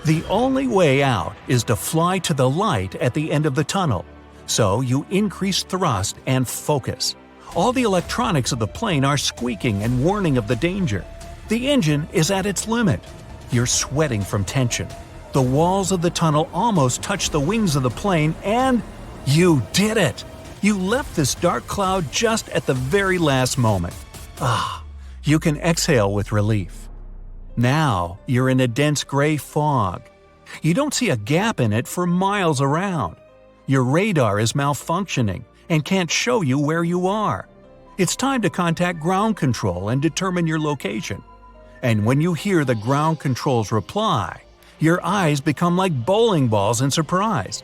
Speaker 1: The only way out is to fly to the light at the end of the tunnel. So you increase thrust and focus. All the electronics of the plane are squeaking and warning of the danger. The engine is at its limit. You're sweating from tension. The walls of the tunnel almost touch the wings of the plane, and you did it! You left this dark cloud just at the very last moment. You can exhale with relief. Now you're in a dense gray fog. You don't see a gap in it for miles around. Your radar is malfunctioning and can't show you where you are. It's time to contact ground control and determine your location. And when you hear the ground control's reply, your eyes become like bowling balls in surprise.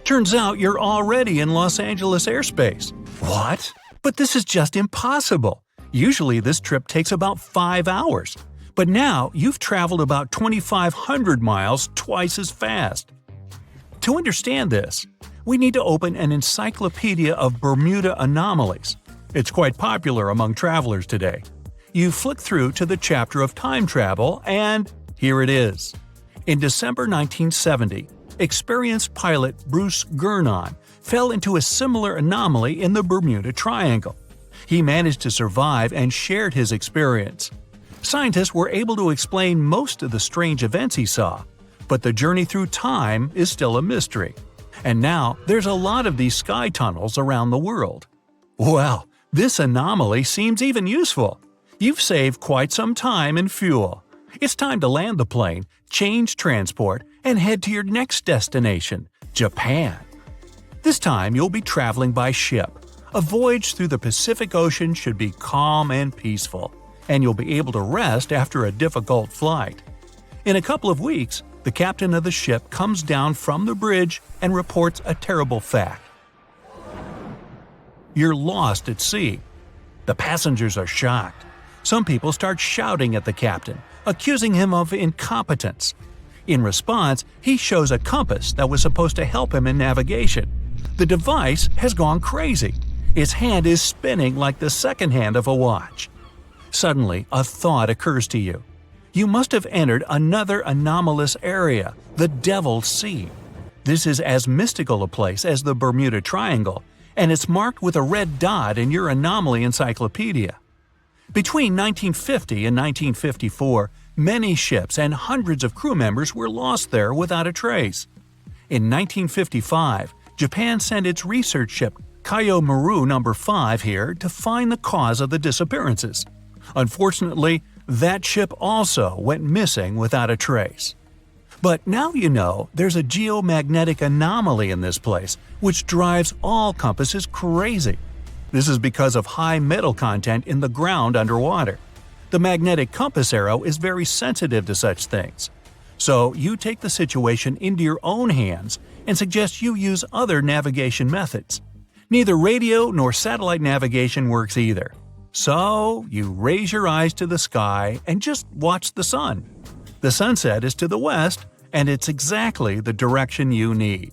Speaker 1: Turns out you're already in Los Angeles airspace. What? But this is just impossible. Usually this trip takes about 5 hours. But now you've traveled about 2,500 miles twice as fast. To understand this, we need to open an encyclopedia of Bermuda anomalies. It's quite popular among travelers today. You flick through to the chapter of time travel, and here it is. In December 1970, experienced pilot Bruce Gurnon fell into a similar anomaly in the Bermuda Triangle. He managed to survive and shared his experience. Scientists were able to explain most of the strange events he saw, but the journey through time is still a mystery. And now there's a lot of these sky tunnels around the world. Well, this anomaly seems even useful. You've saved quite some time and fuel. It's time to land the plane, change transport, and head to your next destination, Japan. This time you'll be traveling by ship. A voyage through the Pacific Ocean should be calm and peaceful, and you'll be able to rest after a difficult flight. In a couple of weeks, the captain of the ship comes down from the bridge and reports a terrible fact. You're lost at sea. The passengers are shocked. Some people start shouting at the captain, accusing him of incompetence. In response, he shows a compass that was supposed to help him in navigation. The device has gone crazy. Its hand is spinning like the second hand of a watch. Suddenly, a thought occurs to you. You must have entered another anomalous area, the Devil's Sea. This is as mystical a place as the Bermuda Triangle, and it's marked with a red dot in your anomaly encyclopedia. Between 1950 and 1954, Many ships and hundreds of crew members were lost there without a trace. In 1955, Japan sent its research ship Kaiomaru No. 5 here to find the cause of the disappearances. Unfortunately, that ship also went missing without a trace. But now you know there's a geomagnetic anomaly in this place, which drives all compasses crazy. This is because of high metal content in the ground underwater. The magnetic compass arrow is very sensitive to such things. So you take the situation into your own hands and suggest you use other navigation methods. Neither radio nor satellite navigation works either. So you raise your eyes to the sky and just watch the sun. The sunset is to the west, and it's exactly the direction you need.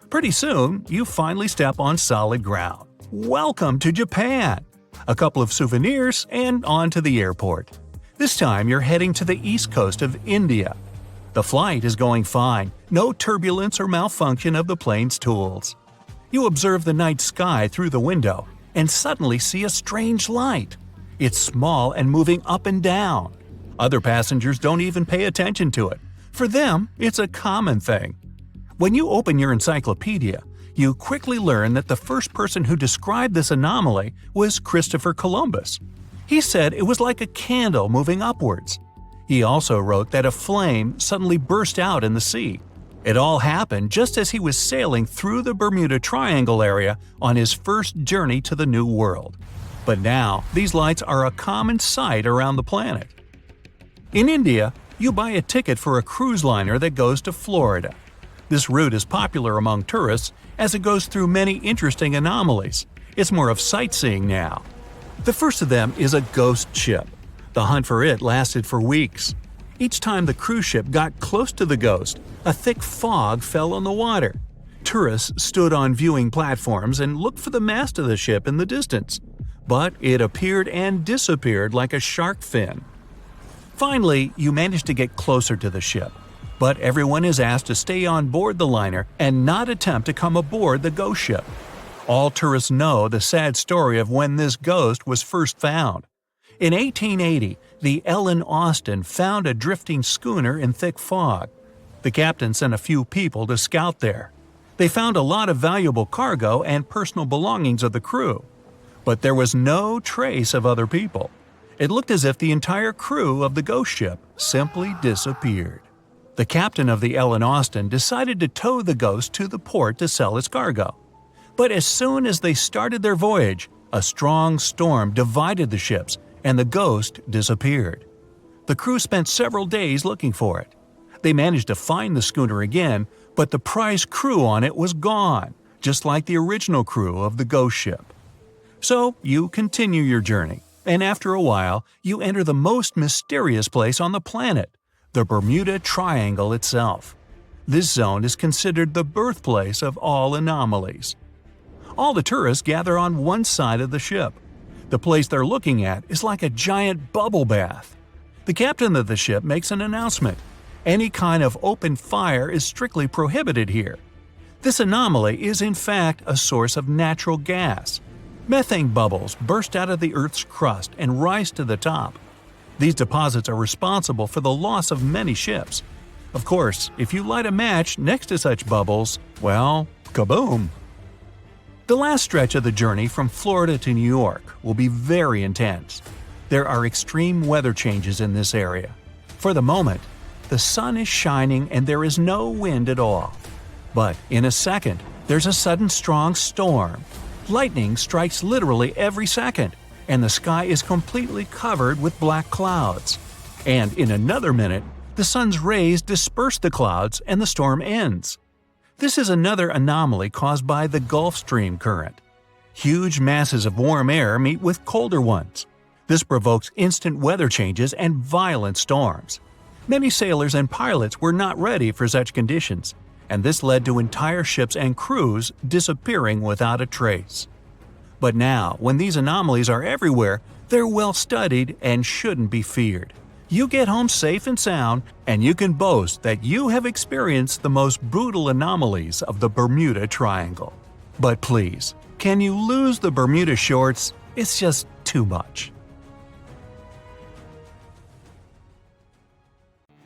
Speaker 1: Pretty soon, you finally step on solid ground. Welcome to Japan! A couple of souvenirs and on to the airport. This time you're heading to the east coast of India. The flight is going fine, no turbulence or malfunction of the plane's tools. You observe the night sky through the window and suddenly see a strange light. It's small and moving up and down. Other passengers don't even pay attention to it. For them, it's a common thing. When you open your encyclopedia, you quickly learn that the first person who described this anomaly was Christopher Columbus. He said it was like a candle moving upwards. He also wrote that a flame suddenly burst out in the sea. It all happened just as he was sailing through the Bermuda Triangle area on his first journey to the New World. But now, these lights are a common sight around the planet. In India, you buy a ticket for a cruise liner that goes to Florida. This route is popular among tourists as it goes through many interesting anomalies. It's more of sightseeing now. The first of them is a ghost ship. The hunt for it lasted for weeks. Each time the cruise ship got close to the ghost, a thick fog fell on the water. Tourists stood on viewing platforms and looked for the mast of the ship in the distance. But it appeared and disappeared like a shark fin. Finally, you manage to get closer to the ship. But everyone is asked to stay on board the liner and not attempt to come aboard the ghost ship. All tourists know the sad story of when this ghost was first found. In 1880, the Ellen Austin found a drifting schooner in thick fog. The captain sent a few people to scout there. They found a lot of valuable cargo and personal belongings of the crew. But there was no trace of other people. It looked as if the entire crew of the ghost ship simply disappeared. The captain of the Ellen Austin decided to tow the ghost to the port to sell its cargo. But as soon as they started their voyage, a strong storm divided the ships and the ghost disappeared. The crew spent several days looking for it. They managed to find the schooner again, but the prize crew on it was gone, just like the original crew of the ghost ship. So you continue your journey, and after a while, you enter the most mysterious place on the planet, the Bermuda Triangle itself. This zone is considered the birthplace of all anomalies. All the tourists gather on one side of the ship. The place they're looking at is like a giant bubble bath. The captain of the ship makes an announcement. Any kind of open fire is strictly prohibited here. This anomaly is in fact a source of natural gas. Methane bubbles burst out of the Earth's crust and rise to the top. These deposits are responsible for the loss of many ships. Of course, if you light a match next to such bubbles, well, kaboom! The last stretch of the journey from Florida to New York will be very intense. There are extreme weather changes in this area. For the moment, the sun is shining and there is no wind at all. But in a second, there's a sudden strong storm. Lightning strikes literally every second, and the sky is completely covered with black clouds. And in another minute, the sun's rays disperse the clouds and the storm ends. This is another anomaly caused by the Gulf Stream current. Huge masses of warm air meet with colder ones. This provokes instant weather changes and violent storms. Many sailors and pilots were not ready for such conditions, and this led to entire ships and crews disappearing without a trace. But now, when these anomalies are everywhere, they're well studied and shouldn't be feared. You get home safe and sound, and you can boast that you have experienced the most brutal anomalies of the Bermuda Triangle. But please, can you lose the Bermuda shorts? It's just too much.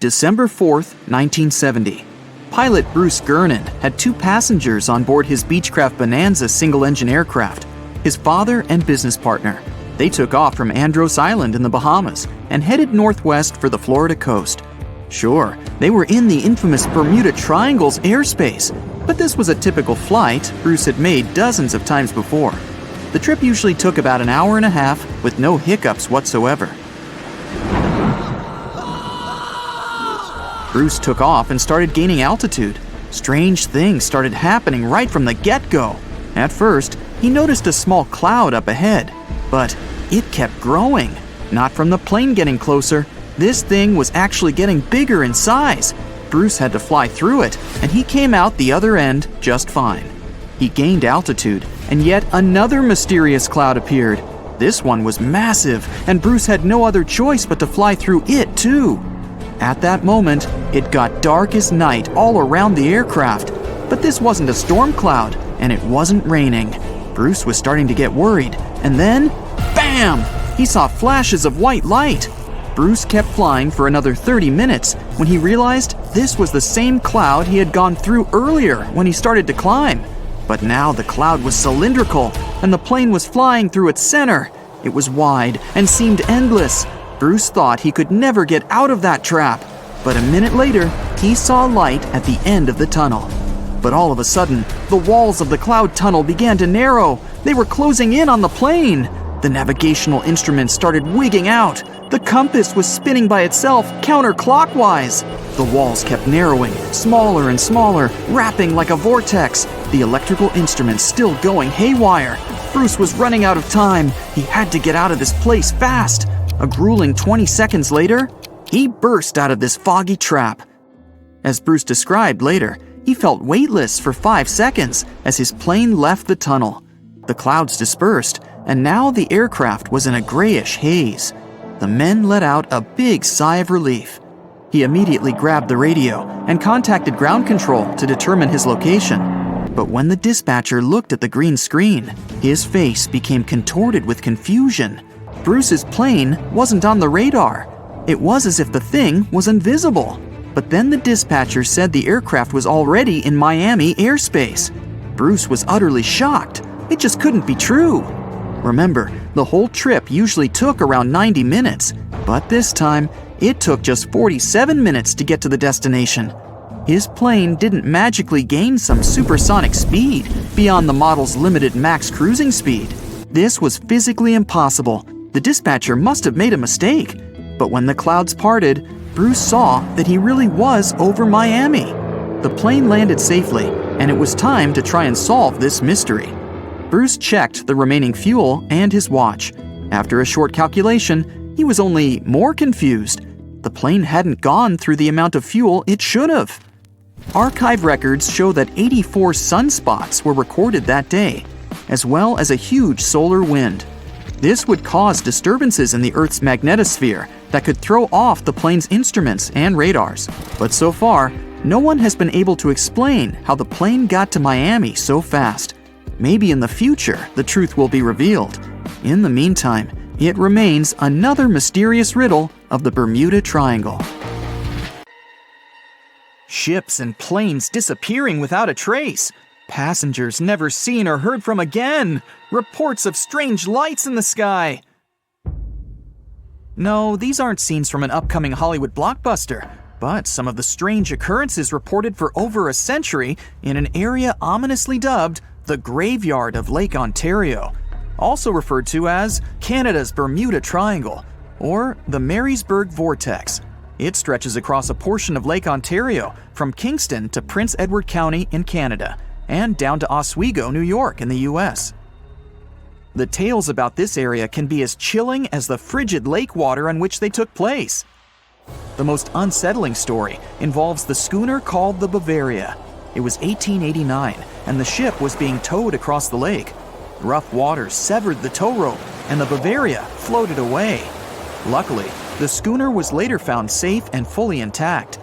Speaker 2: December 4th, 1970. Pilot Bruce Gernon had 2 passengers on board his Beechcraft Bonanza single-engine aircraft, his father and business partner. They took off from Andros Island in the Bahamas and headed northwest for the Florida coast. Sure, they were in the infamous Bermuda Triangle's airspace, but this was a typical flight Bruce had made dozens of times before. The trip usually took about an hour and a half with no hiccups whatsoever. Bruce took off and started gaining altitude. Strange things started happening right from the get-go. At first, he noticed a small cloud up ahead, but it kept growing. Not from the plane getting closer. This thing was actually getting bigger in size. Bruce had to fly through it, and he came out the other end just fine. He gained altitude, and yet another mysterious cloud appeared. This one was massive, and Bruce had no other choice but to fly through it too. At that moment, it got dark as night all around the aircraft. But this wasn't a storm cloud, and it wasn't raining. Bruce was starting to get worried, and then, bam! He saw flashes of white light. Bruce kept flying for another 30 minutes when he realized this was the same cloud he had gone through earlier when he started to climb. But now the cloud was cylindrical, and the plane was flying through its center. It was wide and seemed endless. Bruce thought he could never get out of that trap, but a minute later, he saw light at the end of the tunnel. But all of a sudden, the walls of the cloud tunnel began to narrow. They were closing in on the plane. The navigational instruments started wigging out. The compass was spinning by itself counterclockwise. The walls kept narrowing, smaller and smaller, wrapping like a vortex. The electrical instruments still going haywire. Bruce was running out of time. He had to get out of this place fast. A grueling 20 seconds later, he burst out of this foggy trap. As Bruce described later, he felt weightless for 5 seconds as his plane left the tunnel. The clouds dispersed, and now the aircraft was in a grayish haze. The men let out a big sigh of relief. He immediately grabbed the radio and contacted ground control to determine his location. But when the dispatcher looked at the green screen, his face became contorted with confusion. Bruce's plane wasn't on the radar. It was as if the thing was invisible. But then the dispatcher said the aircraft was already in Miami airspace. Bruce was utterly shocked. It just couldn't be true. Remember, the whole trip usually took around 90 minutes, but this time, it took just 47 minutes to get to the destination. His plane didn't magically gain some supersonic speed beyond the model's limited max cruising speed. This was physically impossible. The dispatcher must have made a mistake. But when the clouds parted, Bruce saw that he really was over Miami. The plane landed safely, and it was time to try and solve this mystery. Bruce checked the remaining fuel and his watch. After a short calculation, he was only more confused. The plane hadn't gone through the amount of fuel it should have. Archive records show that 84 sunspots were recorded that day, as well as a huge solar wind. This would cause disturbances in the Earth's magnetosphere that could throw off the plane's instruments and radars. But so far, no one has been able to explain how the plane got to Miami so fast. Maybe in the future, the truth will be revealed. In the meantime, it remains another mysterious riddle of the Bermuda Triangle. Ships and planes disappearing without a trace. Passengers never seen or heard from again. Reports of strange lights in the sky. No, these aren't scenes from an upcoming Hollywood blockbuster, but some of the strange occurrences reported for over a century in an area ominously dubbed the Graveyard of Lake Ontario, also referred to as Canada's Bermuda Triangle, or the Marysburg Vortex. It stretches across a portion of Lake Ontario from Kingston to Prince Edward County in Canada, and down to Oswego, New York in the US. The tales about this area can be as chilling as the frigid lake water on which they took place. The most unsettling story involves the schooner called the Bavaria. It was 1889, and the ship was being towed across the lake. Rough waters severed the tow rope, and the Bavaria floated away. Luckily, the schooner was later found safe and fully intact.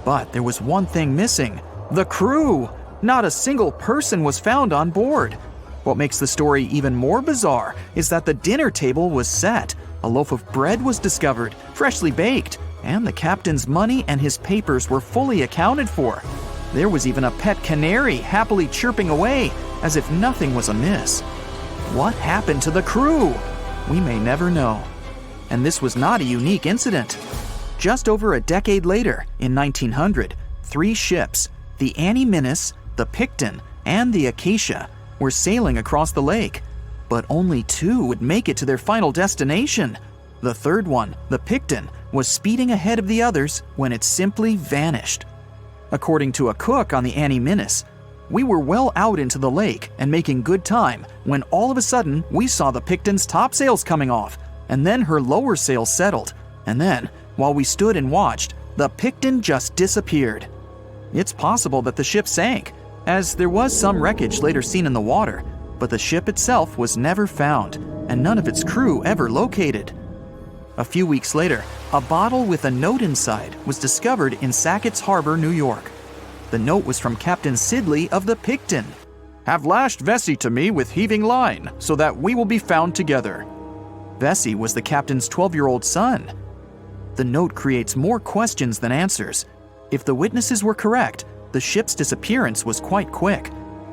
Speaker 2: But there was one thing missing: the crew. Not a single person was found on board. What makes the story even more bizarre is that the dinner table was set. A loaf of bread was discovered, freshly baked. And the captain's money and his papers were fully accounted for. There was even a pet canary happily chirping away as if nothing was amiss. What happened to the crew? We may never know. And this was not a unique incident. Just over a decade later, in 1900, 3 ships, the Annie Minnis, the Picton, and the Acacia, were sailing across the lake. But only 2 would make it to their final destination. The third one, the Picton, was speeding ahead of the others when it simply vanished. According to a cook on the Annie Minnis, we were well out into the lake and making good time when all of a sudden we saw the Picton's topsails coming off, and then her lower sails settled, and then, while we stood and watched, the Picton just disappeared. It's possible that the ship sank, as there was some wreckage later seen in the water, but the ship itself was never found, and none of its crew ever located. A few weeks later, a bottle with a note inside was discovered in Sackett's Harbor, New York. The note was from Captain Sidley of the Picton. "Have lashed Vesey to me with heaving line, so that we will be found together." Vesey was the captain's 12-year-old son. The note creates more questions than answers. If the witnesses were correct, the ship's disappearance was quite quick.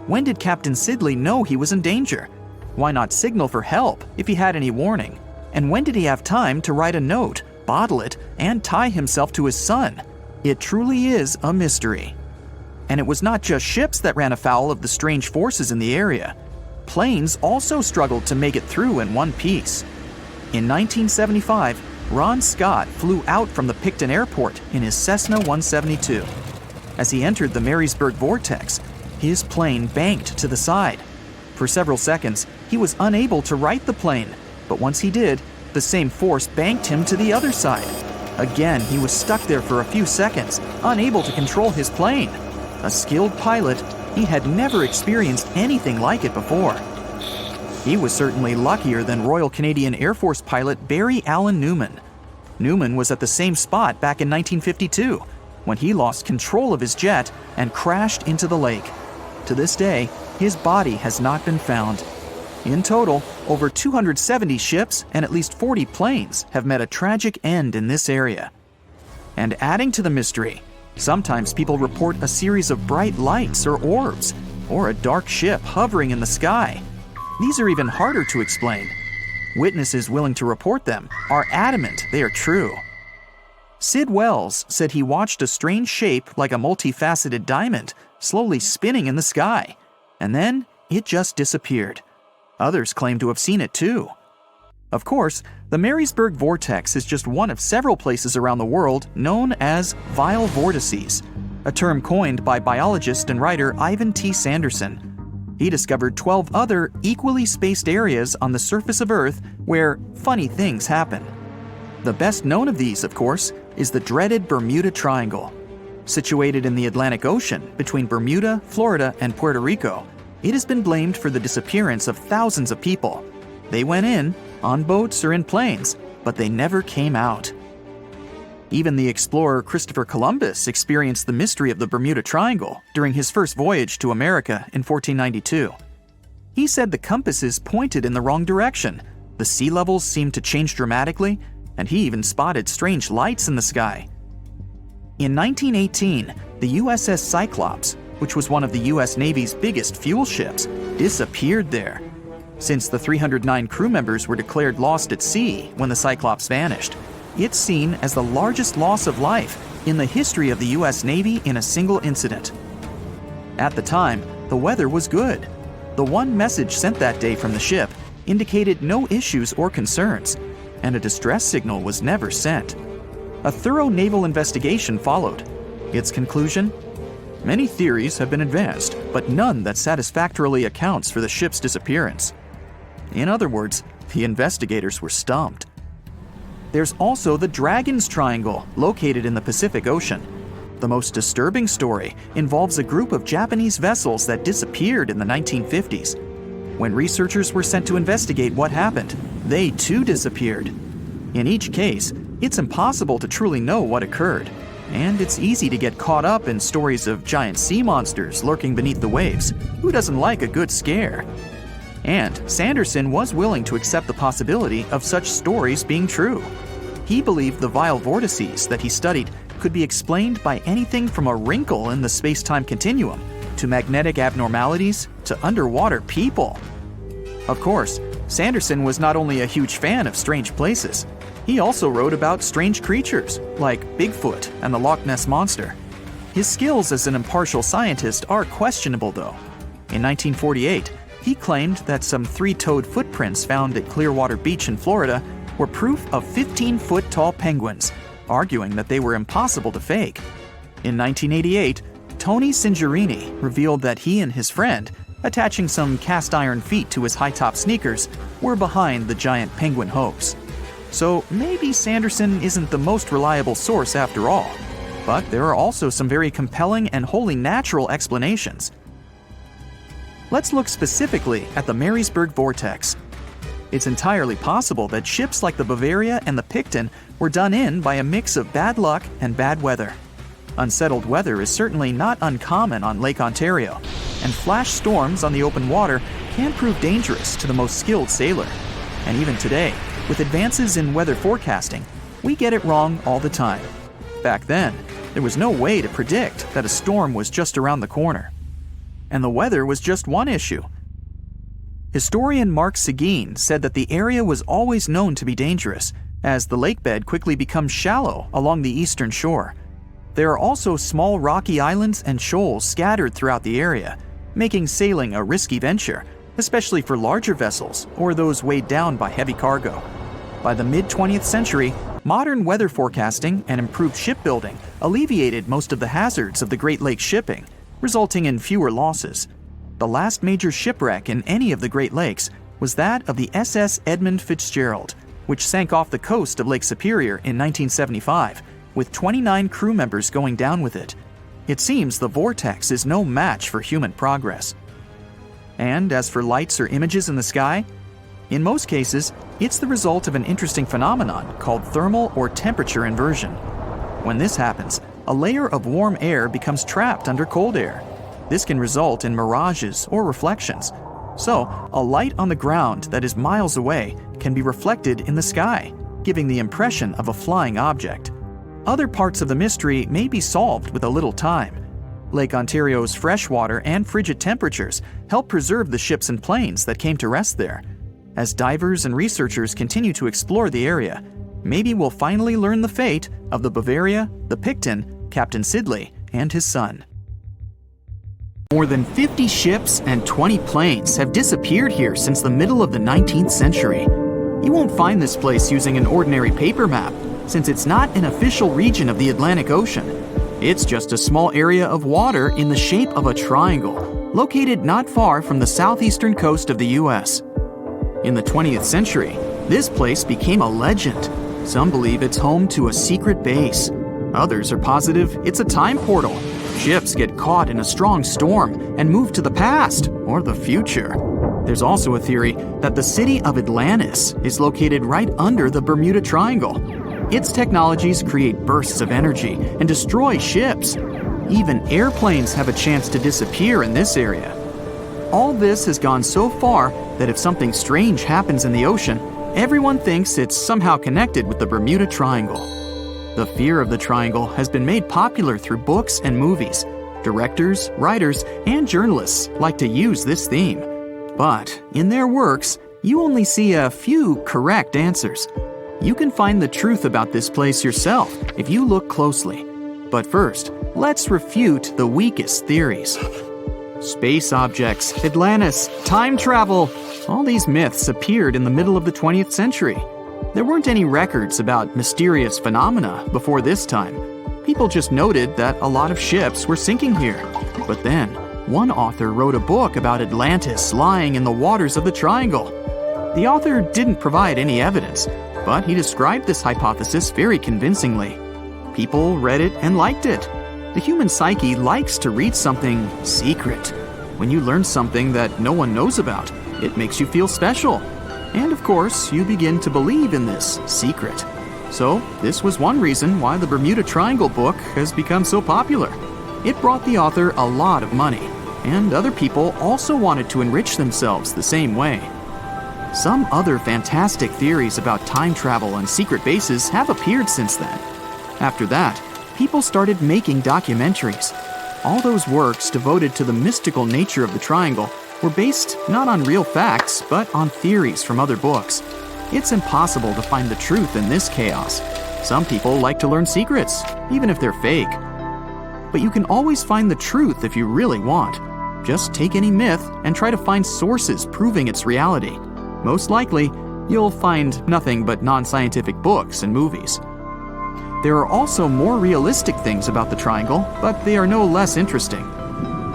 Speaker 2: When did Captain Sidley know he was in danger? Why not signal for help if he had any warning? And when did he have time to write a note, bottle it, and tie himself to his son? It truly is a mystery. And it was not just ships that ran afoul of the strange forces in the area. Planes also struggled to make it through in one piece. In 1975, Ron Scott flew out from the Picton Airport in his Cessna 172. As he entered the Marysburg vortex, his plane banked to the side. For several seconds, he was unable to right the plane, but once he did, the same force banked him to the other side. Again, he was stuck there for a few seconds, unable to control his plane. A skilled pilot, he had never experienced anything like it before. He was certainly luckier than Royal Canadian Air Force pilot Barry Allen Newman. Newman was at the same spot back in 1952, when he lost control of his jet and crashed into the lake. To this day, his body has not been found. In total, over 270 ships and at least 40 planes have met a tragic end in this area. And adding to the mystery, sometimes people report a series of bright lights or orbs, or a dark ship hovering in the sky. These are even harder to explain. Witnesses willing to report them are adamant they are true. Sid Wells said he watched a strange shape like a multifaceted diamond slowly spinning in the sky, and then it just disappeared. Others claim to have seen it too. Of course, the Marysburg vortex is just one of several places around the world known as vile vortices, a term coined by biologist and writer Ivan T. Sanderson. He discovered 12 other equally spaced areas on the surface of Earth where funny things happen. The best known of these, of course, is the dreaded Bermuda Triangle. Situated in the Atlantic Ocean between Bermuda, Florida, and Puerto Rico, it has been blamed for the disappearance of thousands of people. They went in, on boats or in planes, but they never came out. Even the explorer Christopher Columbus experienced the mystery of the Bermuda Triangle during his first voyage to America in 1492. He said the compasses pointed in the wrong direction, the sea levels seemed to change dramatically, and he even spotted strange lights in the sky. In 1918, the USS Cyclops, which was one of the US Navy's biggest fuel ships, disappeared there. Since the 309 crew members were declared lost at sea when the Cyclops vanished, it's seen as the largest loss of life in the history of the US Navy in a single incident. At the time, the weather was good. The one message sent that day from the ship indicated no issues or concerns, and a distress signal was never sent. A thorough naval investigation followed. Its conclusion? Many theories have been advanced, but none that satisfactorily accounts for the ship's disappearance. In other words, the investigators were stumped. There's also the Dragon's Triangle, located in the Pacific Ocean. The most disturbing story involves a group of Japanese vessels that disappeared in the 1950s. When researchers were sent to investigate what happened, they too disappeared. In each case, it's impossible to truly know what occurred, and it's easy to get caught up in stories of giant sea monsters lurking beneath the waves. Who doesn't like a good scare? And Sanderson was willing to accept the possibility of such stories being true. He believed the vile vortices that he studied could be explained by anything from a wrinkle in the space-time continuum to magnetic abnormalities to underwater people. Of course, Sanderson was not only a huge fan of strange places, he also wrote about strange creatures like Bigfoot and the Loch Ness Monster. His skills as an impartial scientist are questionable, though. In 1948, he claimed that some 3-toed footprints found at Clearwater Beach in Florida were proof of 15-foot-tall penguins, arguing that they were impossible to fake. In 1988, Tony Singerini revealed that he and his friend, attaching some cast-iron feet to his high-top sneakers, were behind the giant penguin hoax. So maybe Sanderson isn't the most reliable source after all, but there are also some very compelling and wholly natural explanations. Let's look specifically at the Marysburg Vortex. It's entirely possible that ships like the Bavaria and the Picton were done in by a mix of bad luck and bad weather. Unsettled weather is certainly not uncommon on Lake Ontario, and flash storms on the open water can prove dangerous to the most skilled sailor. And even today, with advances in weather forecasting, we get it wrong all the time. Back then, there was no way to predict that a storm was just around the corner. And the weather was just one issue. Historian Mark Seguin said that the area was always known to be dangerous, as the lakebed quickly becomes shallow along the eastern shore. There are also small rocky islands and shoals scattered throughout the area, making sailing a risky venture, especially for larger vessels or those weighed down by heavy cargo. By the mid-20th century, modern weather forecasting and improved shipbuilding alleviated most of the hazards of the Great Lakes shipping, resulting in fewer losses. The last major shipwreck in any of the Great Lakes was that of the SS Edmund Fitzgerald, which sank off the coast of Lake Superior in 1975, with 29 crew members going down with it. It seems the vortex is no match for human progress. And as for lights or images in the sky, in most cases, it's the result of an interesting phenomenon called thermal or temperature inversion. When this happens, a layer of warm air becomes trapped under cold air. This can result in mirages or reflections. So, a light on the ground that is miles away can be reflected in the sky, giving the impression of a flying object. Other parts of the mystery may be solved with a little time. Lake Ontario's freshwater and frigid temperatures help preserve the ships and planes that came to rest there. As divers and researchers continue to explore the area, maybe we'll finally learn the fate of the Bavaria, the Picton, Captain Sidley, and his son. More than 50 ships and 20 planes have disappeared here since the middle of the 19th century. You won't find this place using an ordinary paper map, since it's not an official region of the Atlantic Ocean. It's just a small area of water in the shape of a triangle, located not far from the southeastern coast of the US. In the 20th century, this place became a legend. Some believe it's home to a secret base. Others are positive it's a time portal. Ships get caught in a strong storm and move to the past or the future. There's also a theory that the city of Atlantis is located right under the Bermuda Triangle. Its technologies create bursts of energy and destroy ships. Even airplanes have a chance to disappear in this area. All this has gone so far that if something strange happens in the ocean, everyone thinks it's somehow connected with the Bermuda Triangle. The fear of the triangle has been made popular through books and movies. Directors, writers, and journalists like to use this theme. But in their works, you only see a few correct answers. You can find the truth about this place yourself if you look closely. But first, let's refute the weakest theories. Space objects, Atlantis, time travel. All these myths appeared in the middle of the 20th century. There weren't any records about mysterious phenomena before this time. People just noted that a lot of ships were sinking here. But then, one author wrote a book about Atlantis lying in the waters of the Triangle. The author didn't provide any evidence, but he described this hypothesis very convincingly. People read it and liked it. The human psyche likes to read something secret. When you learn something that no one knows about, it makes you feel special. And of course, you begin to believe in this secret. So, this was one reason why the Bermuda Triangle book has become so popular. It brought the author a lot of money, and other people also wanted to enrich themselves the same way. Some other fantastic theories about time travel and secret bases have appeared since then. After that, people started making documentaries. All those works devoted to the mystical nature of the triangle were based not on real facts, but on theories from other books. It's impossible to find the truth in this chaos. Some people like to learn secrets, even if they're fake. But you can always find the truth if you really want. Just take any myth and try to find sources proving its reality. Most likely, you'll find nothing but non-scientific books and movies. There are also more realistic things about the triangle, but they are no less interesting.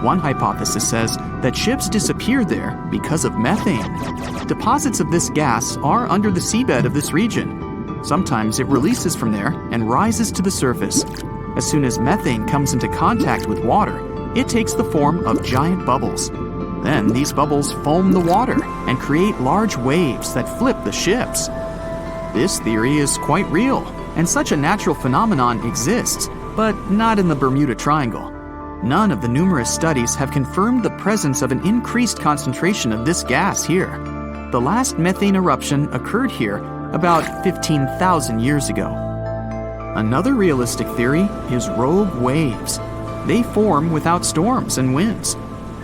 Speaker 2: One hypothesis says that ships disappeared there because of methane. Deposits of this gas are under the seabed of this region. Sometimes it releases from there and rises to the surface. As soon as methane comes into contact with water, it takes the form of giant bubbles. Then these bubbles foam the water and create large waves that flip the ships. This theory is quite real, and such a natural phenomenon exists, but not in the Bermuda Triangle. None of the numerous studies have confirmed the presence of an increased concentration of this gas here. The last methane eruption occurred here about 15,000 years ago. Another realistic theory is rogue waves. They form without storms and winds.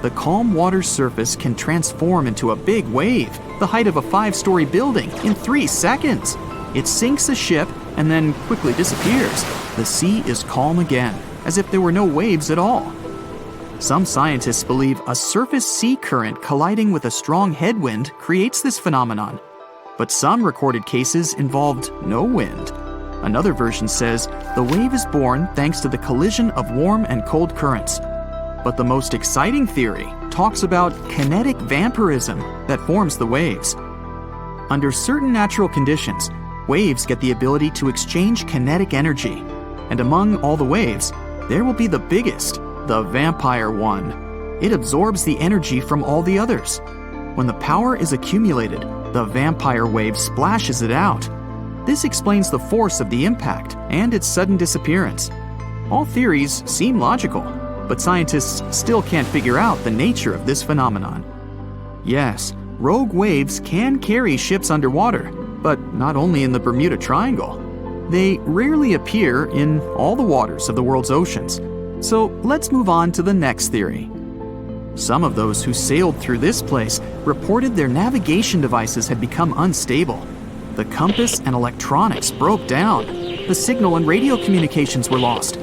Speaker 2: The calm water's surface can transform into a big wave, the height of a 5-story building, in 3 seconds. It sinks a ship and then quickly disappears. The sea is calm again, as if there were no waves at all. Some scientists believe a surface sea current colliding with a strong headwind creates this phenomenon. But some recorded cases involved no wind. Another version says the wave is born thanks to the collision of warm and cold currents. But the most exciting theory talks about kinetic vampirism that forms the waves. Under certain natural conditions, waves get the ability to exchange kinetic energy. And among all the waves, there will be the biggest, the vampire one. It absorbs the energy from all the others. When the power is accumulated, the vampire wave splashes it out. This explains the force of the impact and its sudden disappearance. All theories seem logical, but scientists still can't figure out the nature of this phenomenon. Yes, rogue waves can carry ships underwater, but not only in the Bermuda Triangle. They rarely appear in all the waters of the world's oceans. So let's move on to the next theory. Some of those who sailed through this place reported their navigation devices had become unstable. The compass and electronics broke down. The signal and radio communications were lost.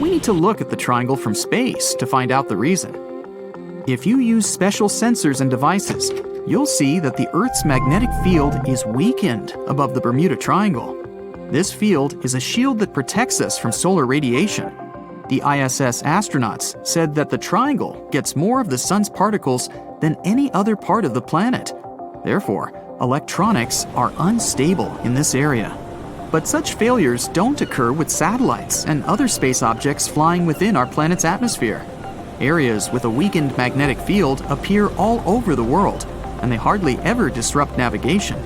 Speaker 2: We need to look at the triangle from space to find out the reason. If you use special sensors and devices, you'll see that the Earth's magnetic field is weakened above the Bermuda Triangle. This field is a shield that protects us from solar radiation. The ISS astronauts said that the triangle gets more of the sun's particles than any other part of the planet. Therefore, electronics are unstable in this area. But such failures don't occur with satellites and other space objects flying within our planet's atmosphere. Areas with a weakened magnetic field appear all over the world, and they hardly ever disrupt navigation.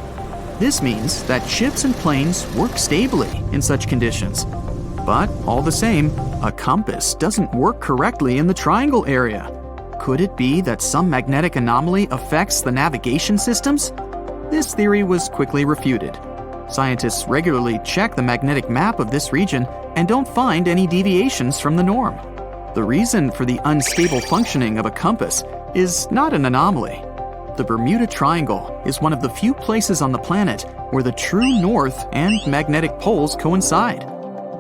Speaker 2: This means that ships and planes work stably in such conditions. But all the same, a compass doesn't work correctly in the triangle area. Could it be that some magnetic anomaly affects the navigation systems? This theory was quickly refuted. Scientists regularly check the magnetic map of this region and don't find any deviations from the norm. The reason for the unstable functioning of a compass is not an anomaly. The Bermuda Triangle is one of the few places on the planet where the true north and magnetic poles coincide.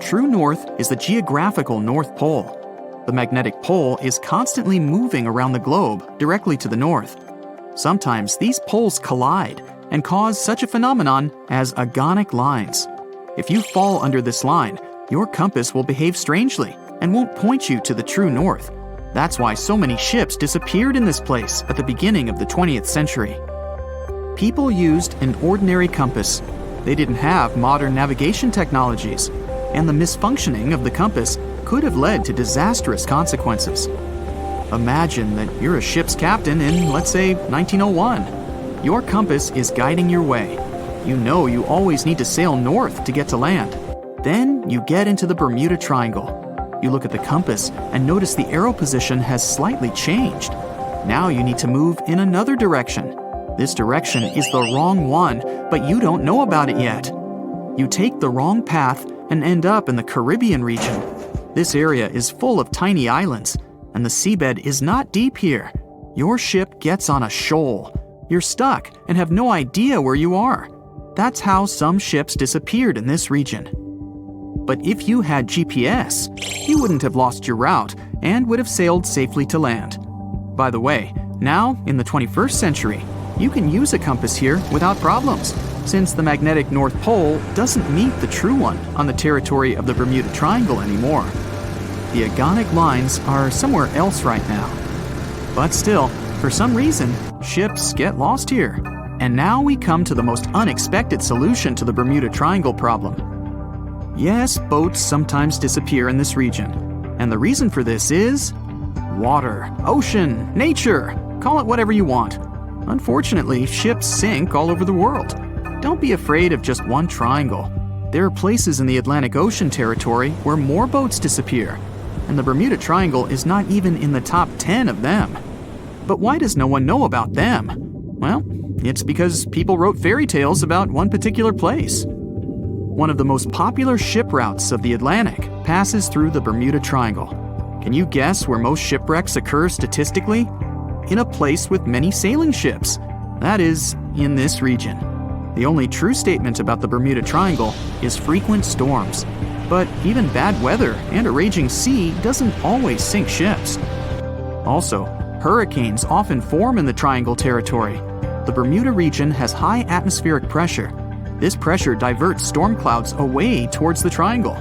Speaker 2: True north is the geographical North Pole. The magnetic pole is constantly moving around the globe directly to the north. Sometimes these poles collide and cause such a phenomenon as agonic lines. If you fall under this line, your compass will behave strangely and won't point you to the true north. That's why so many ships disappeared in this place at the beginning of the 20th century. People used an ordinary compass. They didn't have modern navigation technologies, and the misfunctioning of the compass could have led to disastrous consequences. Imagine that you're a ship's captain in, let's say, 1901. Your compass is guiding your way. You know you always need to sail north to get to land. Then you get into the Bermuda Triangle. You look at the compass and notice the arrow position has slightly changed. Now you need to move in another direction. This direction is the wrong one, but you don't know about it yet. You take the wrong path and end up in the Caribbean region. This area is full of tiny islands, and the seabed is not deep here. Your ship gets on a shoal. You're stuck and have no idea where you are. That's how some ships disappeared in this region. But if you had GPS, you wouldn't have lost your route and would have sailed safely to land. By the way, now, in the 21st century, you can use a compass here without problems, since the magnetic North Pole doesn't meet the true one on the territory of the Bermuda Triangle anymore. The agonic lines are somewhere else right now. But still, for some reason, ships get lost here. And now we come to the most unexpected solution to the Bermuda Triangle problem. Yes, boats sometimes disappear in this region. And the reason for this is water, ocean, nature, call it whatever you want. Unfortunately, ships sink all over the world. Don't be afraid of just one triangle. There are places in the Atlantic Ocean territory where more boats disappear, and the Bermuda Triangle is not even in the top 10 of them. But why does no one know about them? Well, it's because people wrote fairy tales about one particular place. One of the most popular ship routes of the Atlantic passes through the Bermuda Triangle. Can you guess where most shipwrecks occur statistically? In a place with many sailing ships. That is, in this region. The only true statement about the Bermuda Triangle is frequent storms. But even bad weather and a raging sea doesn't always sink ships. Also, hurricanes often form in the Triangle territory. The Bermuda region has high atmospheric pressure. This pressure diverts storm clouds away towards the Triangle.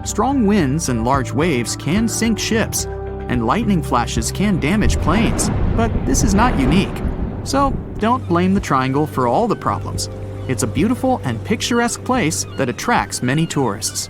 Speaker 2: Strong winds and large waves can sink ships, and lightning flashes can damage planes, but this is not unique. So don't blame the Triangle for all the problems. It's a beautiful and picturesque place that attracts many tourists.